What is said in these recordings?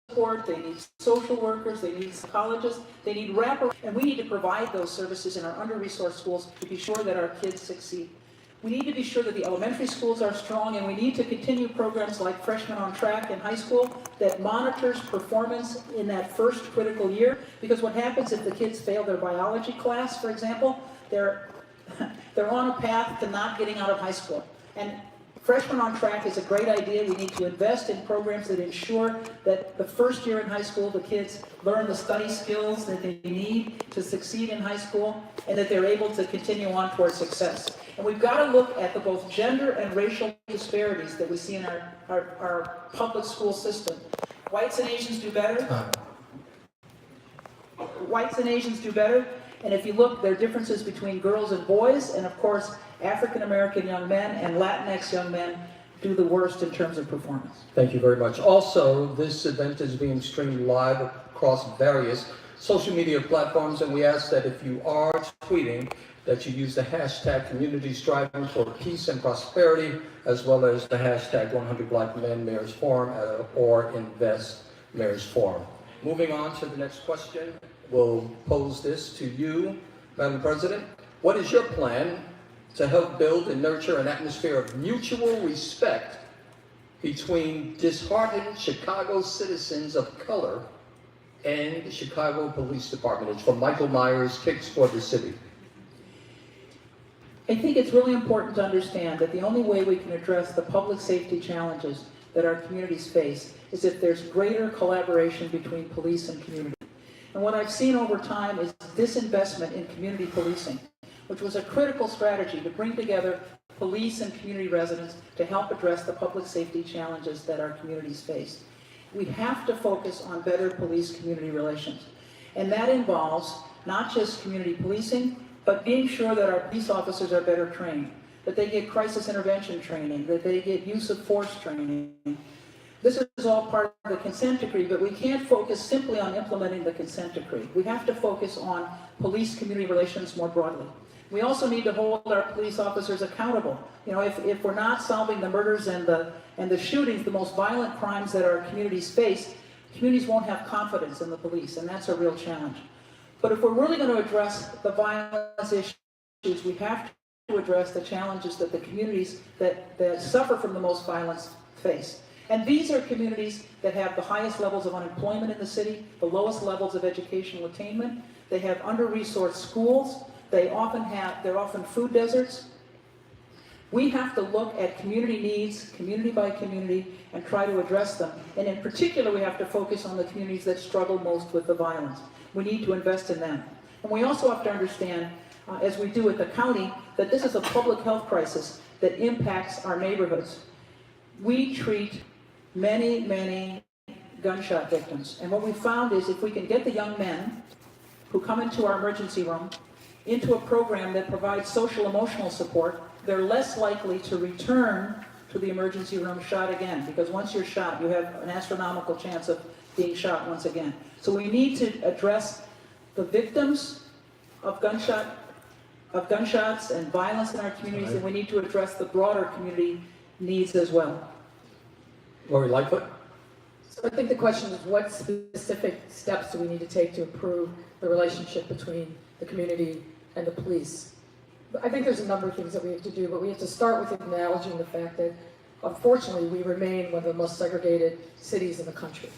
support, they need social workers, they need psychologists, they need wrapper, and we need to provide those services in our under-resourced schools to be sure that our kids succeed. We need to be sure that the elementary schools are strong, and we need to continue programs like Freshmen on Track in high school that monitors performance in that first critical year, because what happens if the kids fail their biology class, for example, they're on a path to not getting out of high school. And Freshmen on Track is a great idea. We need to invest in programs that ensure that the first year in high school, the kids learn the study skills that they need to succeed in high school, and that they're able to continue on towards success. And we've got to look at the both gender and racial disparities that we see in our public school system. Whites and Asians do better. Whites and Asians do better. And if you look, there are differences between girls and boys, and of course, African American young men and Latinx young men do the worst in terms of performance. Thank you very much. Also, this event is being streamed live across various social media platforms, and we ask that if you are tweeting, that you use the hashtag Community Striving for Peace and Prosperity, as well as the hashtag 100 Black Men Mayors Forum or Invest Mayors Forum. Moving on to the next question, we'll pose this to you, Madam President. What is your plan to help build and nurture an atmosphere of mutual respect between disheartened Chicago citizens of color and the Chicago Police Department? It's from Michael Myers, Kicks for the City. I think it's really important to understand that the only way we can address the public safety challenges that our communities face is if there's greater collaboration between police and community. And what I've seen over time is disinvestment in community policing, which was a critical strategy to bring together police and community residents to help address the public safety challenges that our communities face. We have to focus on better police-community relations. And that involves not just community policing, but being sure that our police officers are better trained, that they get crisis intervention training, that they get use of force training. This is all part of the consent decree, but we can't focus simply on implementing the consent decree. We have to focus on police-community relations more broadly. We also need to hold our police officers accountable. You know, if we're not solving the murders and the shootings, the most violent crimes that our communities face, communities won't have confidence in the police, and that's a real challenge. But if we're really going to address the violence issues, we have to address the challenges that the communities that suffer from the most violence face. And these are communities that have the highest levels of unemployment in the city, the lowest levels of educational attainment. They have under-resourced schools. They're often food deserts. We have to look at community needs, community by community, and try to address them. And in particular, we have to focus on the communities that struggle most with the violence. We need to invest in them. And we also have to understand, as we do at the county, that this is a public health crisis that impacts our neighborhoods. We treat many, many gunshot victims. And what we found is if we can get the young men who come into our emergency room into a program that provides social emotional support, they're less likely to return to the emergency room shot again, because once you're shot, you have an astronomical chance of being shot once again. So we need to address the victims of gunshots and violence in our communities, and we need to address the broader community needs as well. Lori Lightfoot. So I think the question is, what specific steps do we need to take to improve the relationship between the community and the police? I think there's a number of things that we have to do, but we have to start with acknowledging the fact that, unfortunately, we remain one of the most segregated cities in the country.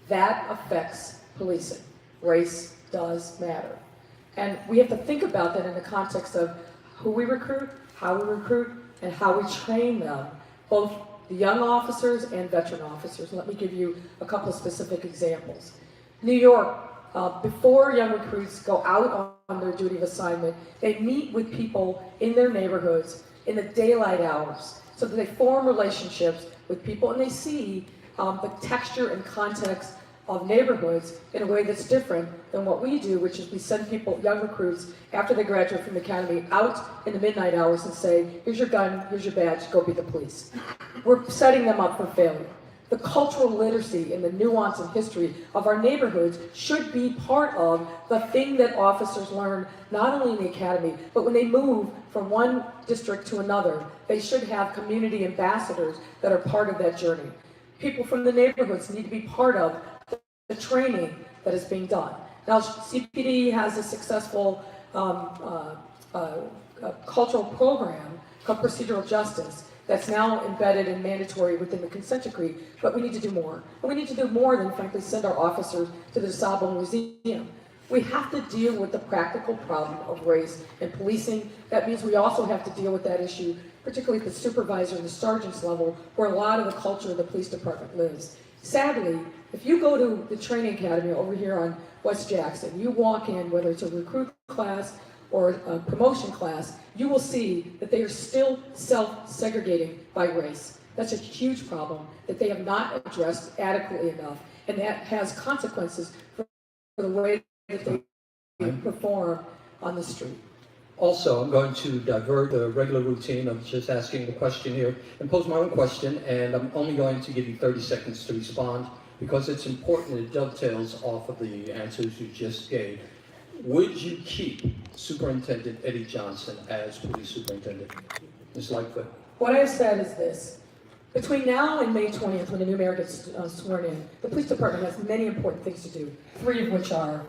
That affects policing. Race does matter. And we have to think about that in the context of who we recruit, how we recruit, and how we train them, both the young officers and veteran officers. Let me give you a couple of specific examples. New York, before young recruits go out on their duty of assignment, they meet with people in their neighborhoods in the daylight hours so that they form relationships with people and they see the texture and context of neighborhoods in a way that's different than what we do, which is we send people, young recruits, after they graduate from the academy, out in the midnight hours and say, here's your gun, here's your badge, go be the police. We're setting them up for failure. The cultural literacy and the nuance and history of our neighborhoods should be part of the thing that officers learn, not only in the academy, but when they move from one district to another, they should have community ambassadors that are part of that journey. People from the neighborhoods need to be part of the training that is being done. Now, CPD has a successful cultural program called Procedural Justice that's now embedded and mandatory within the consent decree, but we need to do more. And we need to do more than, frankly, send our officers to the DeSable Museum. We have to deal with the practical problem of race and policing. That means we also have to deal with that issue, particularly at the supervisor and the sergeant's level, where a lot of the culture of the police department lives. Sadly, if you go to the training academy over here on West Jackson, you walk in, whether it's a recruit class or a promotion class, you will see that they are still self-segregating by race. That's a huge problem that they have not addressed adequately enough, and that has consequences for the way that they perform on the street. Also, I'm going to divert the regular routine of just asking the question here and pose my own question, and I'm only going to give you 30 seconds to respond because it's important. It dovetails off of the answers you just gave. Would you keep Superintendent Eddie Johnson as police superintendent? Ms. Lightfoot. What I've said is this. Between now and May 20th, when the new mayor gets sworn in, the police department has many important things to do, 3 of which are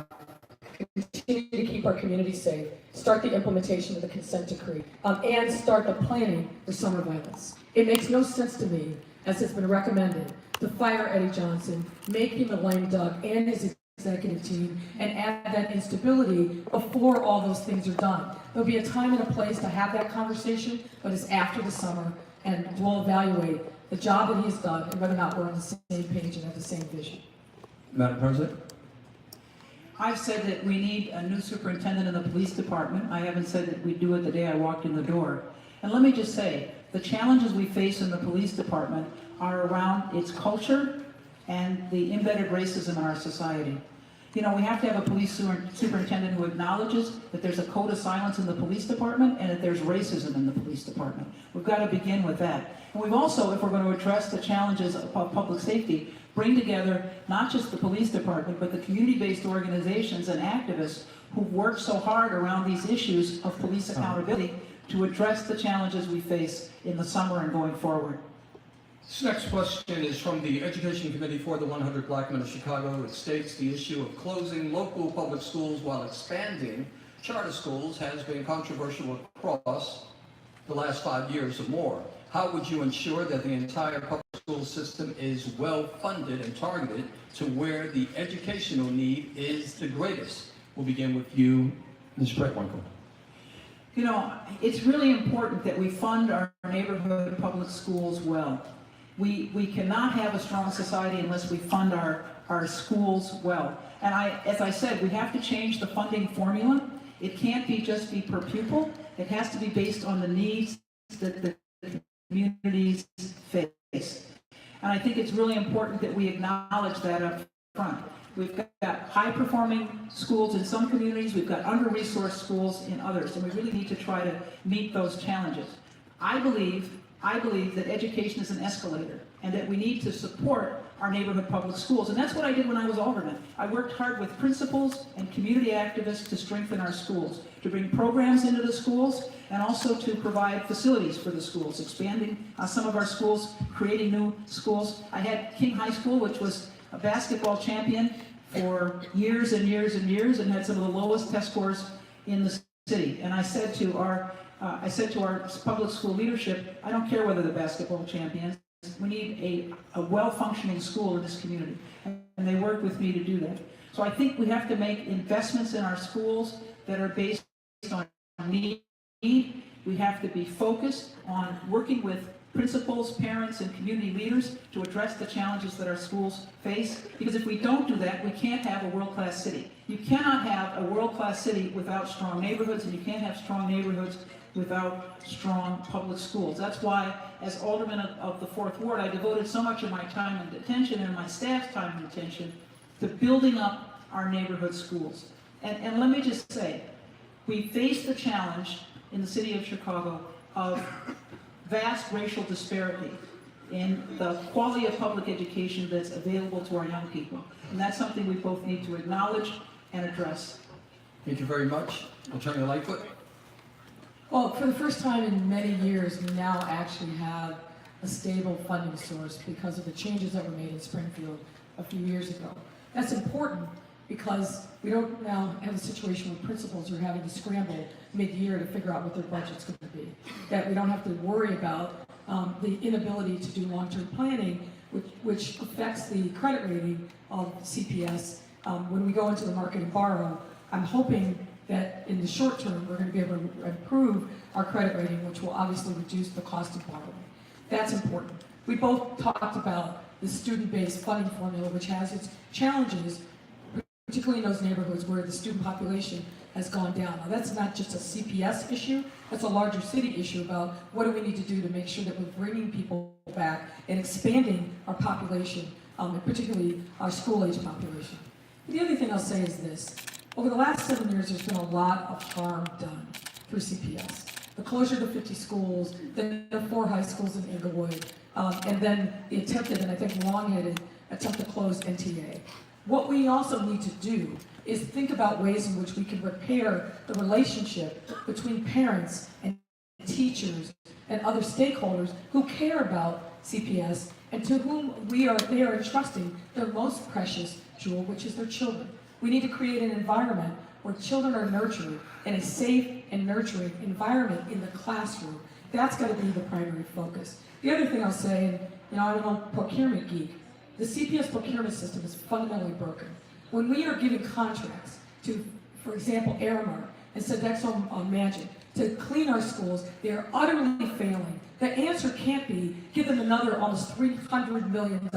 continue to keep our community safe, start the implementation of the consent decree, and start the planning for summer violence. It makes no sense to me, as has been recommended, to fire Eddie Johnson, make him a lame duck and his executive team, and add that instability before all those things are done. There'll be a time and a place to have that conversation, but it's after the summer, and we'll evaluate the job that he's done and whether or not we're on the same page and have the same vision. Madam President. I've said that we need a new superintendent in the police department. I haven't said that we'd do it the day I walked in the door. And let me just say, the challenges we face in the police department are around its culture and the embedded racism in our society. You know, we have to have a police superintendent who acknowledges that there's a code of silence in the police department and that there's racism in the police department. We've got to begin with that. And we've also, if we're going to address the challenges of public safety, bring together not just the police department, but the community-based organizations and activists who've worked so hard around these issues of police accountability to address the challenges we face in the summer and going forward. This next question is from the Education Committee for the 100 Black Men of Chicago. It states the issue of closing local public schools while expanding charter schools has been controversial across the last 5 years or more. How would you ensure that the entire public school system is well funded and targeted to where the educational need is the greatest? We'll begin with you, Ms. Brett-Winkle. You know, it's really important that we fund our neighborhood public schools well. We cannot have a strong society unless we fund our schools well. And as I said, we have to change the funding formula. It can't just be per pupil. It has to be based on the needs that the communities face. And I think it's really important that we acknowledge that up front. We've got high-performing schools in some communities, we've got under-resourced schools in others, and we really need to try to meet those challenges. I believe that education is an escalator, and that we need to support our neighborhood public schools. And that's what I did when I was alderman. I worked hard with principals and community activists to strengthen our schools, to bring programs into the schools, and also to provide facilities for the schools, expanding some of our schools, creating new schools. I had King High School, which was a basketball champion for years and years and years, and had some of the lowest test scores in the city. And I said to our public school leadership, I don't care whether the basketball champions, we need a well-functioning school in this community. And they worked with me to do that. So I think we have to make investments in our schools that are based on need. We have to be focused on working with principals, parents, and community leaders to address the challenges that our schools face. Because if we don't do that, we can't have a world-class city. You cannot have a world-class city without strong neighborhoods, and you can't have strong neighborhoods without strong public schools. That's why, as alderman of the 4th Ward, I devoted so much of my time and attention, and my staff's time and attention, to building up our neighborhood schools. And let me just say, we face the challenge in the city of Chicago of vast racial disparity in the quality of public education that's available to our young people. And that's something we both need to acknowledge and address. Thank you very much. Attorney Lightfoot. Well, for the first time in many years, we now actually have a stable funding source because of the changes that were made in Springfield a few years ago. That's important because we don't now have a situation where principals are having to scramble mid-year to figure out what their budget's going to be. That we don't have to worry about the inability to do long-term planning, which affects the credit rating of CPS when we go into the market and borrow. I'm hoping that in the short term, we're going to be able to improve our credit rating, which will obviously reduce the cost of borrowing. That's important. We both talked about the student-based funding formula, which has its challenges, particularly in those neighborhoods where the student population has gone down. Now, that's not just a CPS issue, that's a larger city issue about what do we need to do to make sure that we're bringing people back and expanding our population, and particularly our school-age population. The other thing I'll say is this. Over the last 7 years, there's been a lot of harm done through CPS. The closure of the 50 schools, then the 4 high schools in Inglewood, and then the attempted, and I think long-headed, attempt to close NTA. What we also need to do is think about ways in which we can repair the relationship between parents and teachers and other stakeholders who care about CPS and to whom they are entrusting their most precious jewel, which is their children. We need to create an environment where children are nurtured in a safe and nurturing environment in the classroom. That's got to be the primary focus. The other thing I'll say, and I'm a procurement geek, the CPS procurement system is fundamentally broken. When we are giving contracts to, for example, Aramark and Sodexo Magic to clean our schools, they are utterly failing. The answer can't be give them another almost $300 million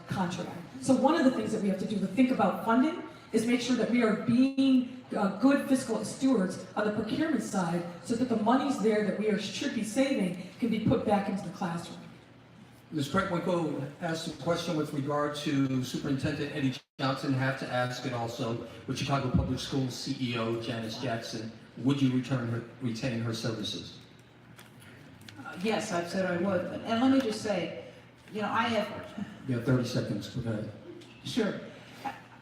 contract. So one of the things that we have to do to think about funding is make sure that we are being good fiscal stewards on the procurement side so that the monies there that should be saving can be put back into the classroom. Ms. Preckwinkle asked a question with regard to Superintendent Eddie Johnson. Have to ask it also with Chicago Public Schools CEO Janice Jackson. Would you retain her services? Yes, I've said I would. And let me just say, I have... You have 30 seconds. Go ahead. Sure.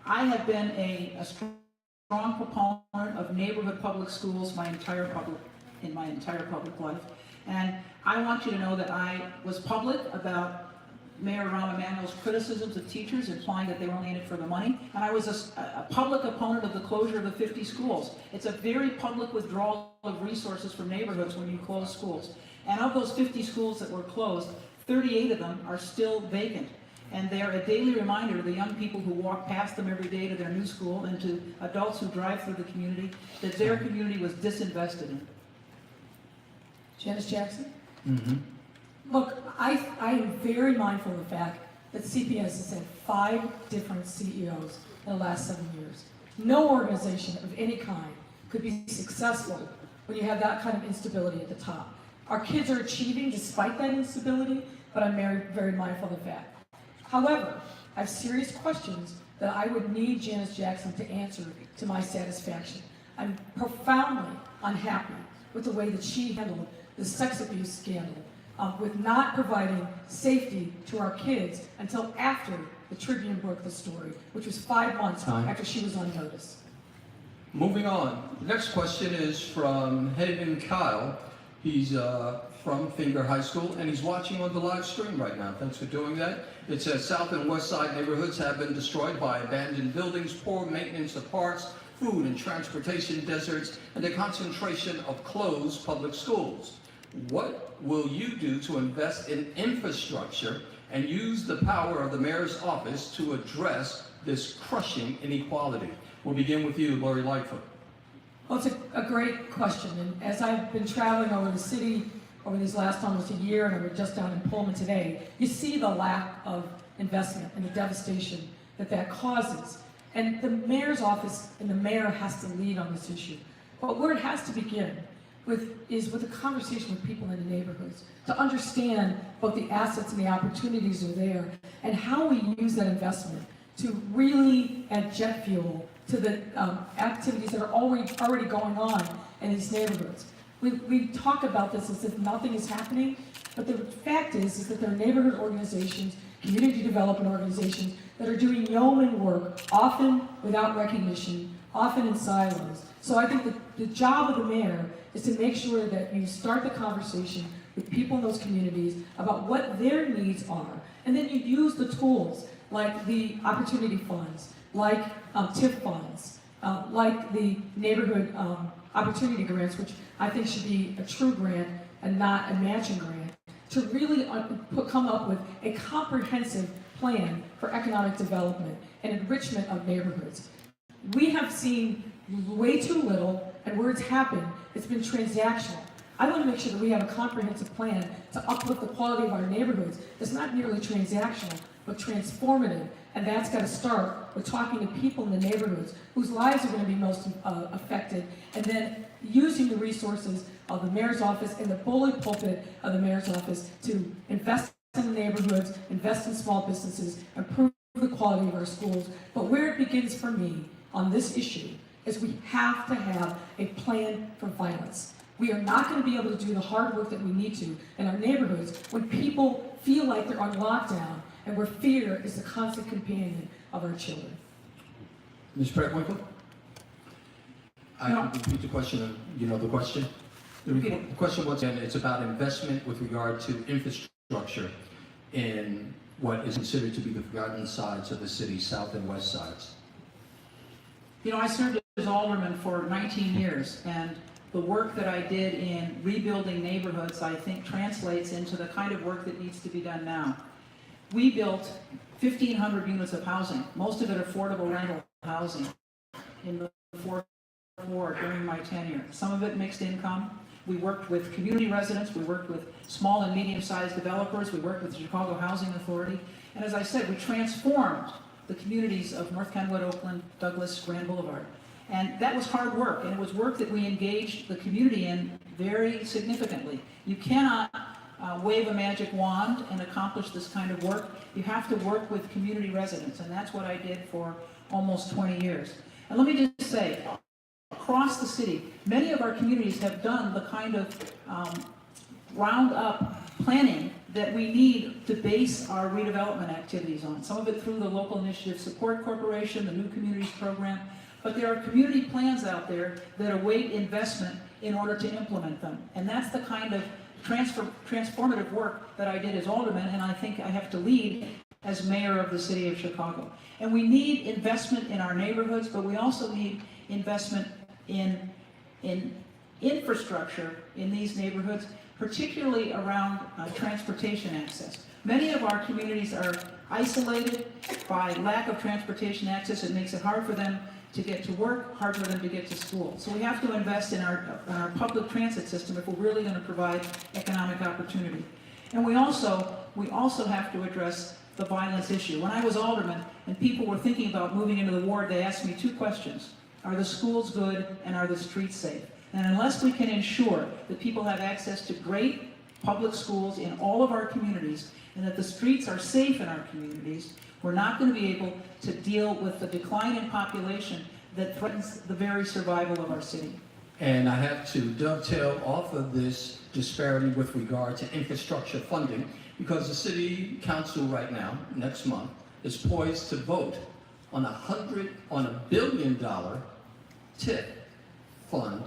I have been a strong proponent of neighborhood public schools in my entire public life. And I want you to know that I was public about Mayor Rahm Emanuel's criticisms of teachers, implying that they were only in it for the money. And I was a public opponent of the closure of the 50 schools. It's a very public withdrawal of resources from neighborhoods when you close schools. And of those 50 schools that were closed, 38 of them are still vacant. And they're a daily reminder to the young people who walk past them every day to their new school and to adults who drive through the community that their community was disinvested in. Janice Jackson? Mm-hmm. Look, I am very mindful of the fact that CPS has had 5 different CEOs in the last 7 years. No organization of any kind could be successful when you have that kind of instability at the top. Our kids are achieving despite that instability, but I'm very, very mindful of the fact. However, I have serious questions that I would need Janice Jackson to answer to my satisfaction. I'm profoundly unhappy with the way that she handled the sex abuse scandal, with not providing safety to our kids until after the Tribune broke the story, which was 5 months after she was on notice. Moving on. The next question is from Hayden Kyle. He's from Finger High School, and he's watching on the live stream right now. Thanks for doing that. It says South and West Side neighborhoods have been destroyed by abandoned buildings, poor maintenance of parks, food and transportation deserts, and the concentration of closed public schools. What will you do to invest in infrastructure and use the power of the mayor's office to address this crushing inequality? We'll begin with you, Lori Lightfoot. Well, it's a great question, and as I've been traveling over the city over these last almost a year, and we're just down in Pullman today, you see the lack of investment and the devastation that causes. And the mayor's office and the mayor has to lead on this issue. But where it has to begin is with a conversation with people in the neighborhoods to understand both the assets and the opportunities are there and how we use that investment to really add jet fuel to the activities that are already going on in these neighborhoods. We talk about this as if nothing is happening, but the fact is that there are neighborhood organizations, community development organizations that are doing yeoman work, often without recognition, often in silos. So I think that the job of the mayor is to make sure that you start the conversation with people in those communities about what their needs are. And then you use the tools like the opportunity funds, like TIF funds, like the neighborhood opportunity grants, which I think should be a true grant and not a matching grant, to really come up with a comprehensive plan for economic development and enrichment of neighborhoods. We have seen way too little, and where it's happened, it's been transactional. I want to make sure that we have a comprehensive plan to uplift the quality of our neighborhoods that's not merely transactional, but transformative. And that's got to start with talking to people in the neighborhoods whose lives are going to be most affected, and then using the resources of the mayor's office and the bully pulpit of the mayor's office to invest in the neighborhoods, invest in small businesses, improve the quality of our schools. But where it begins for me on this issue is we have to have a plan for violence. We are not going to be able to do the hard work that we need to in our neighborhoods when people feel like they're on lockdown and where fear is the constant companion of our children. Ms. Pratt-Winkle? I can repeat the question, the question? The question was, and it's about investment with regard to infrastructure in what is considered to be the forgotten sides of the city's south and west sides. I served as alderman for 19 years, and the work that I did in rebuilding neighborhoods, I think, translates into the kind of work that needs to be done now. We built 1,500 units of housing, most of it affordable rental housing, in the fourth ward during my tenure. Some of it mixed income. We worked with community residents, we worked with small and medium-sized developers, we worked with the Chicago Housing Authority, and as I said, we transformed the communities of North Kenwood, Oakland, Douglas, Grand Boulevard. And that was hard work, and it was work that we engaged the community in very significantly. You cannot wave a magic wand and accomplish this kind of work. You have to work with community residents, and that's what I did for almost 20 years. And let me just say, across the city, many of our communities have done the kind of round-up planning that we need to base our redevelopment activities on. Some of it through the Local Initiative Support Corporation, the New Communities Program, but there are community plans out there that await investment in order to implement them. And that's the kind of transformative work that I did as alderman, and I think I have to lead as mayor of the city of Chicago. And we need investment in our neighborhoods, but we also need investment in infrastructure in these neighborhoods, particularly around transportation access. Many of our communities are isolated by lack of transportation access. It makes it hard for them to get to work, hard for them to get to school. So we have to invest in our public transit system if we're really going to provide economic opportunity. And we also have to address the violence issue. When I was alderman and people were thinking about moving into the ward, they asked me two questions. Are the schools good and are the streets safe? And unless we can ensure that people have access to great public schools in all of our communities and that the streets are safe in our communities, we're not going to be able to deal with the decline in population that threatens the very survival of our city. And I have to dovetail off of this disparity with regard to infrastructure funding, because the city council right now, next month, is poised to vote on $1 billion TIF fund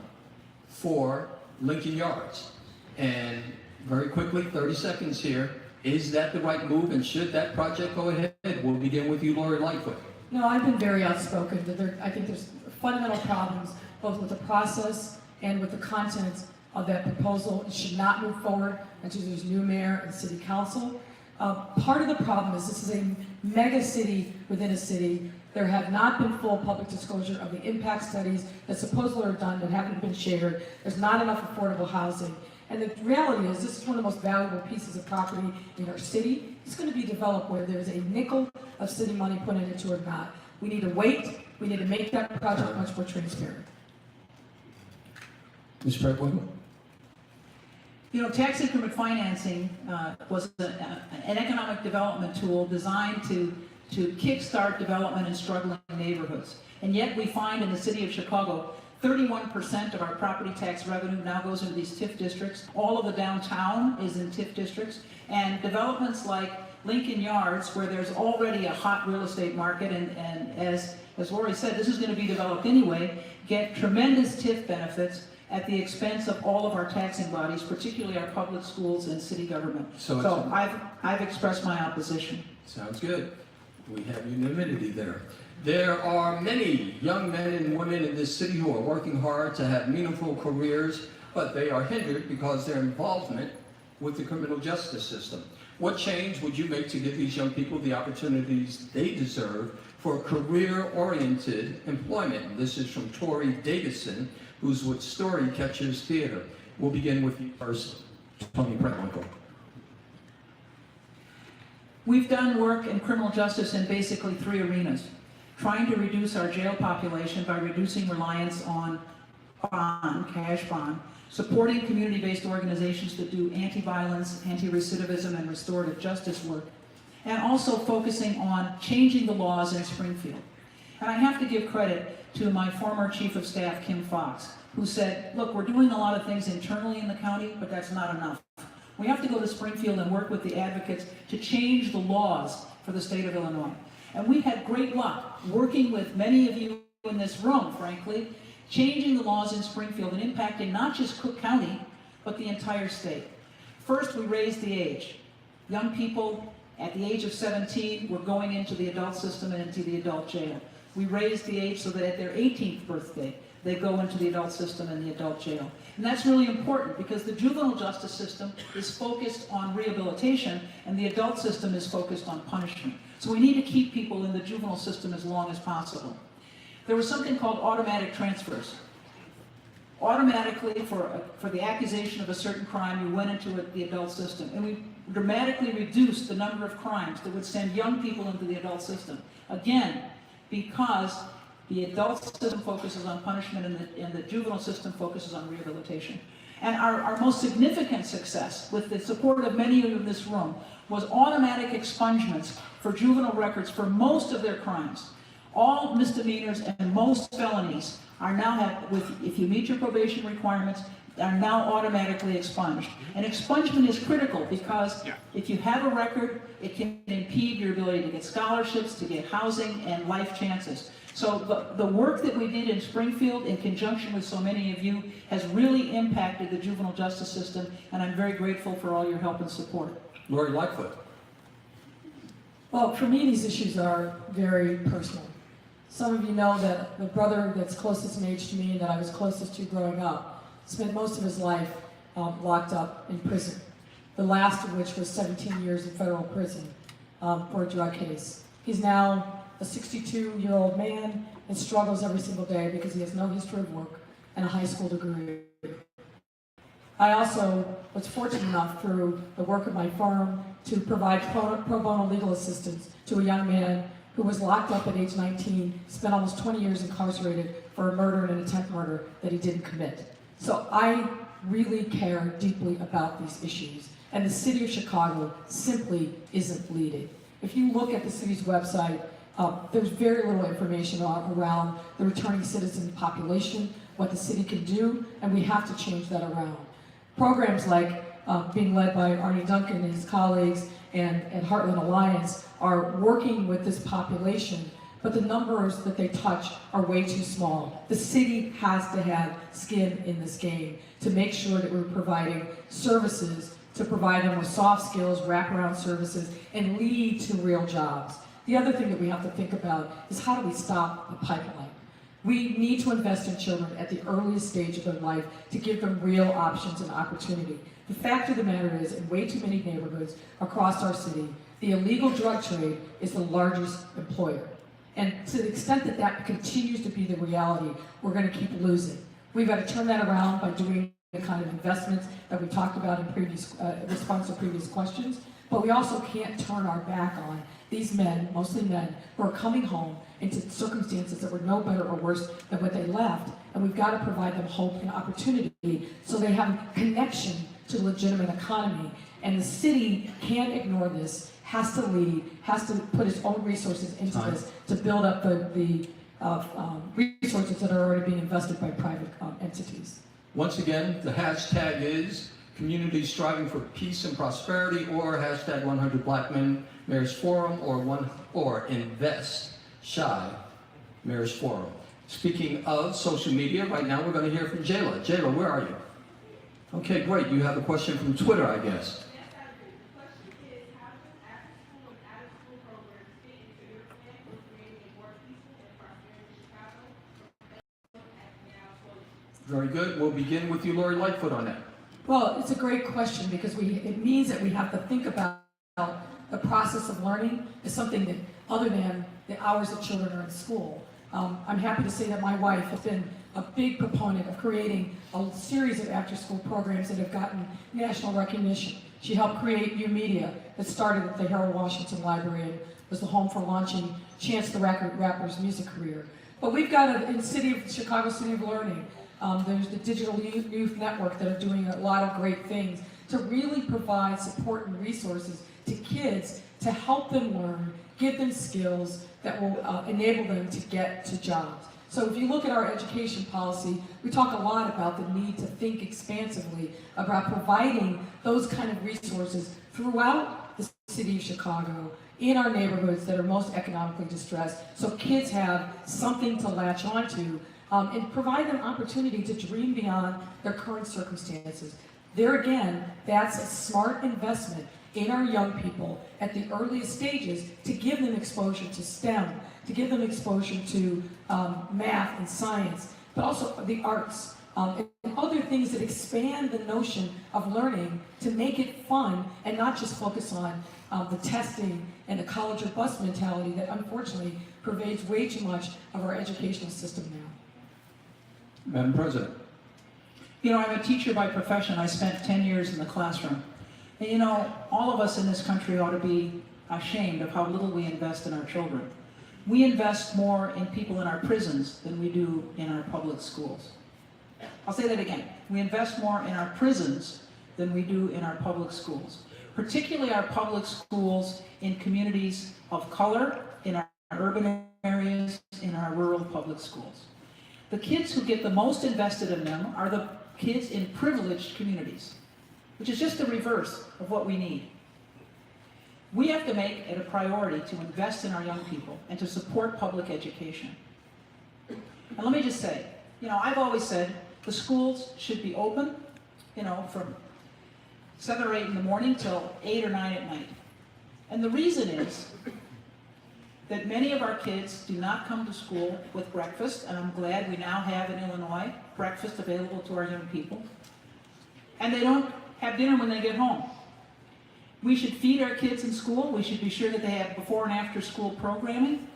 for Lincoln Yards. And very quickly, 30 seconds here, is that the right move, and should that project go ahead? We'll begin with you, Lori Lightfoot. No, I've been very outspoken that I think there's fundamental problems both with the process and with the content of that proposal. It should not move forward until there's new mayor and city council. Part of the problem is this is a mega city within a city. There have not been full public disclosure of the impact studies that supposedly are done that haven't been shared. There's not enough affordable housing. And the reality is this is one of the most valuable pieces of property in our city. It's going to be developed where there's a nickel of city money put into it or not. We need to wait. We need to make that project much more transparent. Ms. Pratt-Winkle? Tax increment financing was an economic development tool designed to kickstart development in struggling neighborhoods. And yet we find in the city of Chicago, 31% of our property tax revenue now goes into these TIF districts. All of the downtown is in TIF districts. And developments like Lincoln Yards, where there's already a hot real estate market, and as Lori said, this is going to be developed anyway, get tremendous TIF benefits. at the expense of all of our taxing bodies, particularly our public schools and city government. So I've expressed my opposition. Sounds good. We have unanimity there. There are many young men and women in this city who are working hard to have meaningful careers, but they are hindered because their involvement with the criminal justice system. What change would you make to give these young people the opportunities they deserve for career-oriented employment? This is from Tori Davidson, who's with Story Catchers Theater. We'll begin with you first, Tony Prewinkle. We've done work in criminal justice in basically 3 arenas. Trying to reduce our jail population by reducing reliance on cash bond, supporting community-based organizations that do anti-violence, anti-recidivism, and restorative justice work, and also focusing on changing the laws in Springfield. And I have to give credit to my former Chief of Staff, Kim Fox, who said, look, we're doing a lot of things internally in the county, but that's not enough. We have to go to Springfield and work with the advocates to change the laws for the state of Illinois. And we had great luck working with many of you in this room, frankly, changing the laws in Springfield and impacting not just Cook County, but the entire state. First, we raised the age. Young people at the age of 17 were going into the adult system and into the adult jail. We raised the age so that at their 18th birthday, they go into the adult system and the adult jail. And that's really important because the juvenile justice system is focused on rehabilitation and the adult system is focused on punishment. So we need to keep people in the juvenile system as long as possible. There was something called automatic transfers. Automatically, for the accusation of a certain crime, you went into the adult system. And we dramatically reduced the number of crimes that would send young people into the adult system. Again, because the adult system focuses on punishment and the juvenile system focuses on rehabilitation. And our most significant success, with the support of many of you in this room, was automatic expungements for juvenile records for most of their crimes. All misdemeanors and most felonies are now, if you meet your probation requirements, are now automatically expunged. And expungement is critical because if you have a record, it can impede your ability to get scholarships, to get housing, and life chances. So the work that we did in Springfield in conjunction with so many of you has really impacted the juvenile justice system, and I'm very grateful for all your help and support. Lori Lightfoot. Well, for me, these issues are very personal. Some of you know that the brother that's closest in age to me and that I was closest to growing up spent most of his life locked up in prison, the last of which was 17 years in federal prison for a drug case. He's now a 62-year-old man and struggles every single day because he has no history of work and a high school degree. I also was fortunate enough through the work of my firm to provide pro bono legal assistance to a young man who was locked up at age 19, spent almost 20 years incarcerated for a murder and an attempt murder that he didn't commit. So I really care deeply about these issues, and the city of Chicago simply isn't leading. If you look at the city's website, there's very little information around the returning citizen population, what the city can do, and we have to change that around. Programs like being led by Arnie Duncan and his colleagues and Heartland Alliance are working with this population, but the numbers that they touch are way too small. The city has to have skin in this game to make sure that we're providing services to provide them with soft skills, wraparound services, and lead to real jobs. The other thing that we have to think about is how do we stop the pipeline? We need to invest in children at the earliest stage of their life to give them real options and opportunity. The fact of the matter is, in way too many neighborhoods across our city, the illegal drug trade is the largest employer. And to the extent that that continues to be the reality, we're going to keep losing. We've got to turn that around by doing the kind of investments that we talked about in previous response to previous questions. But we also can't turn our back on these men, mostly men, who are coming home into circumstances that were no better or worse than what they left. And we've got to provide them hope and opportunity so they have a connection to the legitimate economy. And the city can't ignore this, has to lead, has to put its own resources into this to build up the resources that are already being invested by private entities. Once again, the hashtag is Communities Striving for Peace and Prosperity, or hashtag 100 Black Men Mayor's Forum, or Invest Shy Mayor's Forum. Speaking of social media, right now we're going to hear from Jayla. Jayla, where are you? Okay, great. You have a question from Twitter, I guess. Very good. We'll begin with you, Lori Lightfoot, on that. Well, it's a great question because it means that we have to think about the process of learning as something that, other than the hours that children are in school. I'm happy to say that my wife has been a big proponent of creating a series of after-school programs that have gotten national recognition. She helped create U Media that started at the Harold Washington Library and was the home for launching Chance the Rapper's music career. But we've got in Chicago City of Learning, there's the Digital Youth Network that are doing a lot of great things to really provide support and resources to kids to help them learn, give them skills that will enable them to get to jobs. So if you look at our education policy, we talk a lot about the need to think expansively about providing those kind of resources throughout the city of Chicago, in our neighborhoods that are most economically distressed, so kids have something to latch onto, and provide them opportunity to dream beyond their current circumstances. There again, that's a smart investment in our young people at the earliest stages to give them exposure to STEM, to give them exposure to math and science, but also the arts, and other things that expand the notion of learning to make it fun and not just focus on the testing and the college or bus mentality that unfortunately pervades way too much of our educational system now. Madam President. You know, I'm a teacher by profession. I spent 10 years in the classroom. And you know, all of us in this country ought to be ashamed of how little we invest in our children. We invest more in people in our prisons than we do in our public schools. I'll say that again. We invest more in our prisons than we do in our public schools. Particularly our public schools in communities of color, in our urban areas, in our rural public schools. The kids who get the most invested in them are the kids in privileged communities, which is just the reverse of what we need. We have to make it a priority to invest in our young people and to support public education. And let me just say, you know, I've always said the schools should be open, you know, from 7 or 8 in the morning till 8 or 9 at night. And the reason is that many of our kids do not come to school with breakfast, and I'm glad we now have in Illinois breakfast available to our young people. And they don't have dinner when they get home. We should feed our kids in school. We should be sure that they have before and after school programming.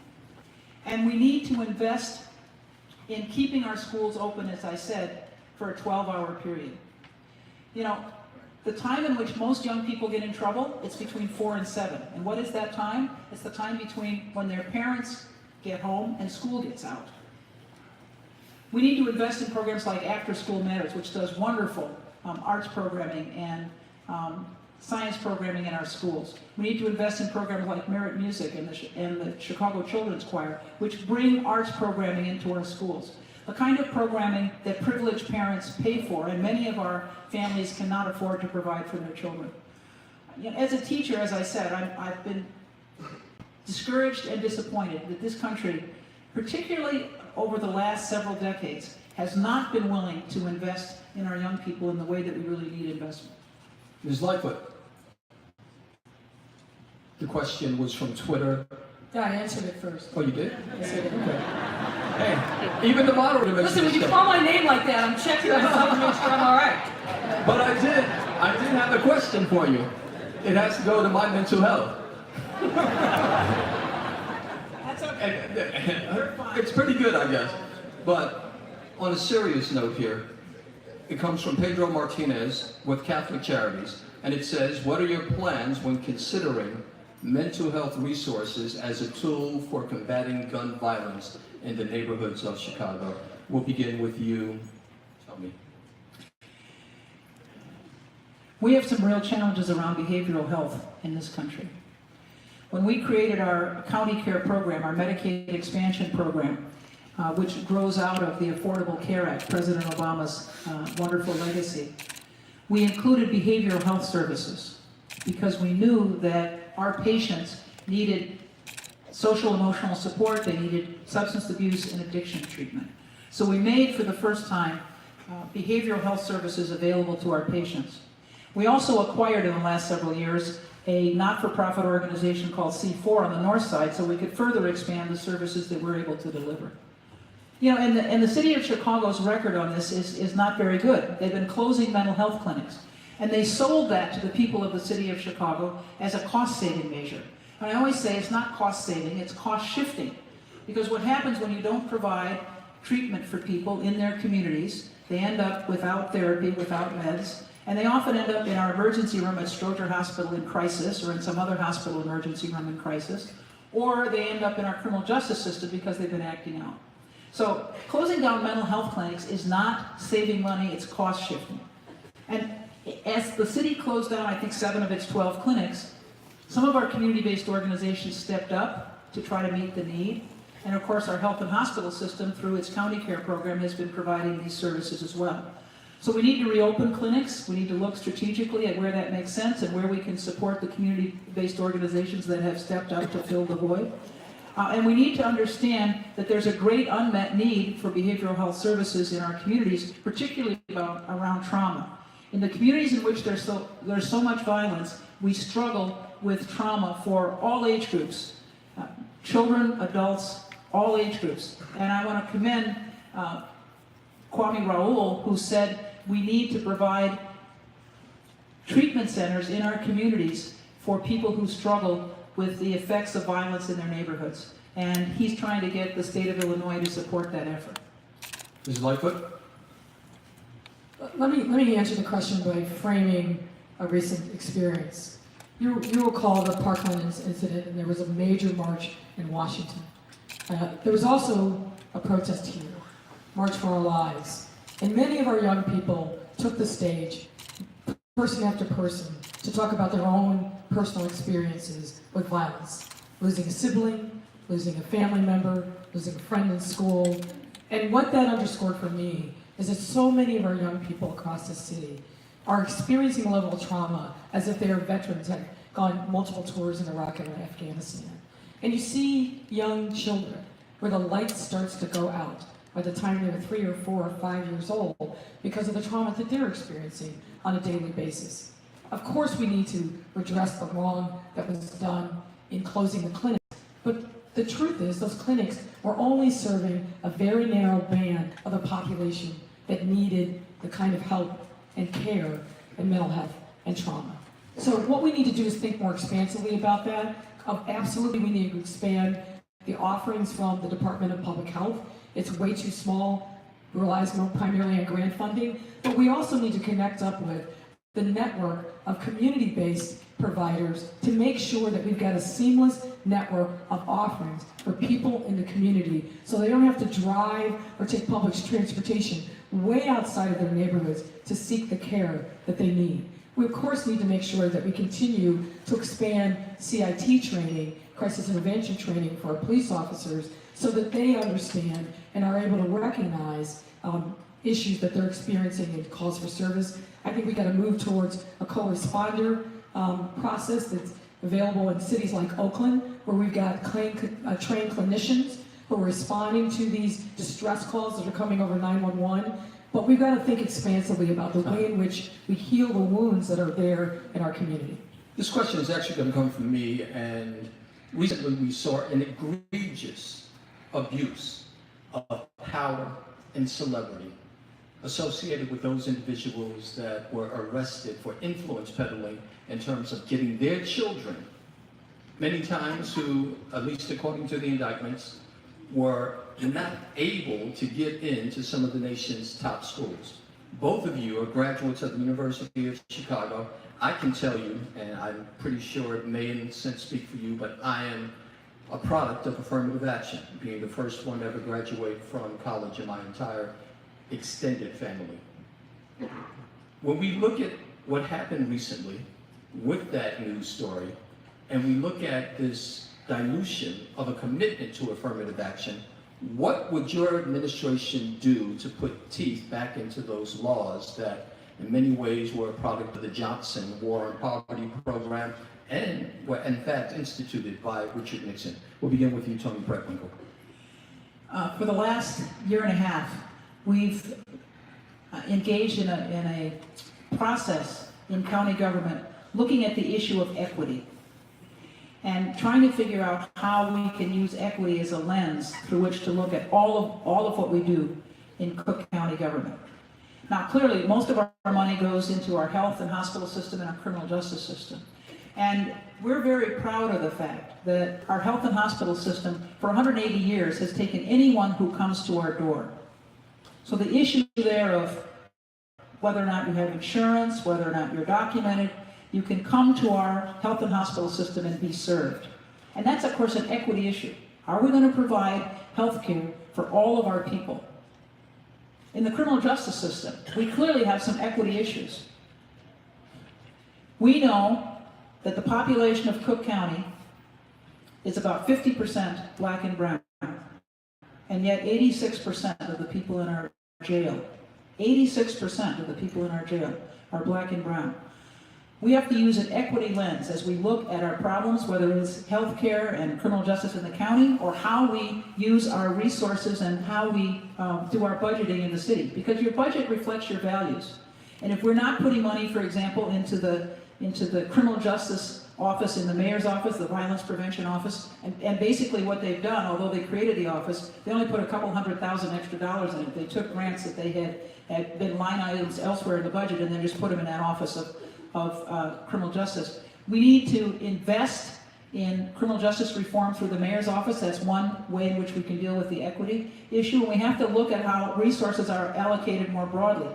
And we need to invest in keeping our schools open, as I said, for a 12-hour period. You know, the time in which most young people get in trouble, it's between 4 and 7. And what is that time? It's the time between when their parents get home and school gets out. We need to invest in programs like After School Matters, which does wonderful arts programming and science programming in our schools. We need to invest in programs like Merit Music and the Chicago Children's Choir, which bring arts programming into our schools. The kind of programming that privileged parents pay for, and many of our families cannot afford to provide for their children. You know, as a teacher, as I said, I've been discouraged and disappointed that this country, particularly over the last several decades, has not been willing to invest in our young people in the way that we really need investment. Ms. Lightfoot. The question was from Twitter. Yeah, I answered it first. Oh, you did? Yes, I did. Okay. Hey, even the moderator makes Listen, when you mistakes. call my name like that, I'm checking myself to make sure I'm all right. But I did have a question for you. It has to go to my mental health. That's okay. It's pretty good, I guess. But on a serious note here, it comes from Pedro Martinez with Catholic Charities, and it says, what are your plans when considering mental health resources as a tool for combating gun violence in the neighborhoods of Chicago? We'll begin with you. Tell me. We have some real challenges around behavioral health in this country. When we created our county care program, our Medicaid expansion program, which grows out of the Affordable Care Act, President Obama's wonderful legacy, we included behavioral health services because we knew that our patients needed social emotional support, they needed substance abuse and addiction treatment. So we made for the first time behavioral health services available to our patients. We also acquired in the last several years a not-for-profit organization called C4 on the north side so we could further expand the services that we're able to deliver. You know, and the city of Chicago's record on this is not very good. They've been closing mental health clinics. And they sold that to the people of the city of Chicago as a cost-saving measure. And I always say it's not cost-saving, it's cost-shifting. Because what happens when you don't provide treatment for people in their communities, they end up without therapy, without meds, and they often end up in our emergency room at Stroger Hospital in crisis, or in some other hospital emergency room in crisis, or they end up in our criminal justice system because they've been acting out. So closing down mental health clinics is not saving money, it's cost-shifting. And as the city closed down, I think 7 of its 12 clinics, some of our community-based organizations stepped up to try to meet the need. And of course, our health and hospital system, through its county care program, has been providing these services as well. So we need to reopen clinics. We need to look strategically at where that makes sense and where we can support the community-based organizations that have stepped up to fill the void. And we need to understand that there's a great unmet need for behavioral health services in our communities, particularly around trauma. In the communities in which there's so much violence, we struggle with trauma for all age groups, children, adults, all age groups. And I want to commend Kwame Raoul, who said we need to provide treatment centers in our communities for people who struggle with the effects of violence in their neighborhoods. And he's trying to get the state of Illinois to support that effort. Ms. Lightfoot? Let me answer the question by framing a recent experience. You recall the Parkland incident, and there was a major march in Washington. There was also a protest here, March for Our Lives. And many of our young people took the stage, person after person, to talk about their own personal experiences with violence. Losing a sibling, losing a family member, losing a friend in school. And what that underscored for me is that so many of our young people across the city are experiencing a level of trauma as if they are veterans, had gone multiple tours in Iraq and Afghanistan. And you see young children where the light starts to go out by the time they're 3 or 4 or 5 years old because of the trauma that they're experiencing on a daily basis. Of course, we need to redress the wrong that was done in closing the clinics, but the truth is those clinics were only serving a very narrow band of the population that needed the kind of help and care and mental health and trauma. So what we need to do is think more expansively about that. Absolutely, we need to expand the offerings from the Department of Public Health. It's way too small, relies more primarily on grant funding, but we also need to connect up with the network of community-based providers to make sure that we've got a seamless network of offerings for people in the community so they don't have to drive or take public transportation way outside of their neighborhoods to seek the care that they need. We of course need to make sure that we continue to expand CIT training, crisis intervention training for our police officers so that they understand and are able to recognize issues that they're experiencing and calls for service. I think we got to move towards a co-responder process that's available in cities like Oakland, where we've got trained clinicians who are responding to these distress calls that are coming over 911. But we've got to think expansively about the way in which we heal the wounds that are there in our community. This question is actually going to come from me, and recently we saw an egregious abuse of power and celebrity associated with those individuals that were arrested for influence peddling in terms of getting their children, many times who, at least according to the indictments, were not able to get into some of the nation's top schools. Both of you are graduates of the University of Chicago. I can tell you, and I'm pretty sure it may in a sense speak for you, but I am a product of affirmative action, being the first one to ever graduate from college in my entire extended family. When we look at what happened recently with that news story, and we look at this dilution of a commitment to affirmative action, what would your administration do to put teeth back into those laws that in many ways were a product of the Johnson War on Poverty program and were in fact instituted by Richard Nixon. We'll begin with you, Tony Preckwinkle. For the last year and a half, we've engaged in a process in county government looking at the issue of equity and trying to figure out how we can use equity as a lens through which to look at all of what we do in Cook County government. Now, clearly, most of our money goes into our health and hospital system and our criminal justice system. And we're very proud of the fact that our health and hospital system for 180 years has taken anyone who comes to our door. So the issue there of whether or not you have insurance, whether or not you're documented, you can come to our health and hospital system and be served. And that's, of course, an equity issue. Are we going to provide health care for all of our people? In the criminal justice system, we clearly have some equity issues. We know that the population of Cook County is about 50% black and brown, and yet 86% of the people in our jail, 86% of the people in our jail are black and brown. We have to use an equity lens as we look at our problems, whether it's health care and criminal justice in the county, or how we use our resources and how we do our budgeting in the city. Because your budget reflects your values. And if we're not putting money, for example, into the criminal justice office in the mayor's office, the violence prevention office, and basically what they've done, although they created the office, they only put a couple $100,000 extra in it. They took grants that they had been line items elsewhere in the budget and then just put them in that office of criminal justice. We need to invest in criminal justice reform through the mayor's office. That's one way in which we can deal with the equity issue. And we have to look at how resources are allocated more broadly.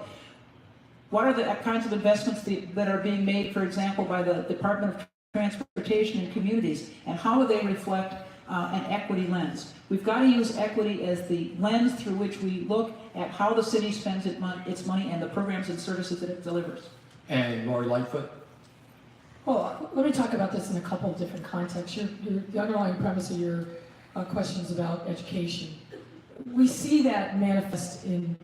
What are the kinds of investments that are being made, for example, by the Department of Transportation and Communities, and how do they reflect an equity lens? We've got to use equity as the lens through which we look at how the city spends its money and the programs and services that it delivers. And Lori Lightfoot. Well, let me talk about this in a couple of different contexts. The underlying premise of your question is about education. We see that manifest in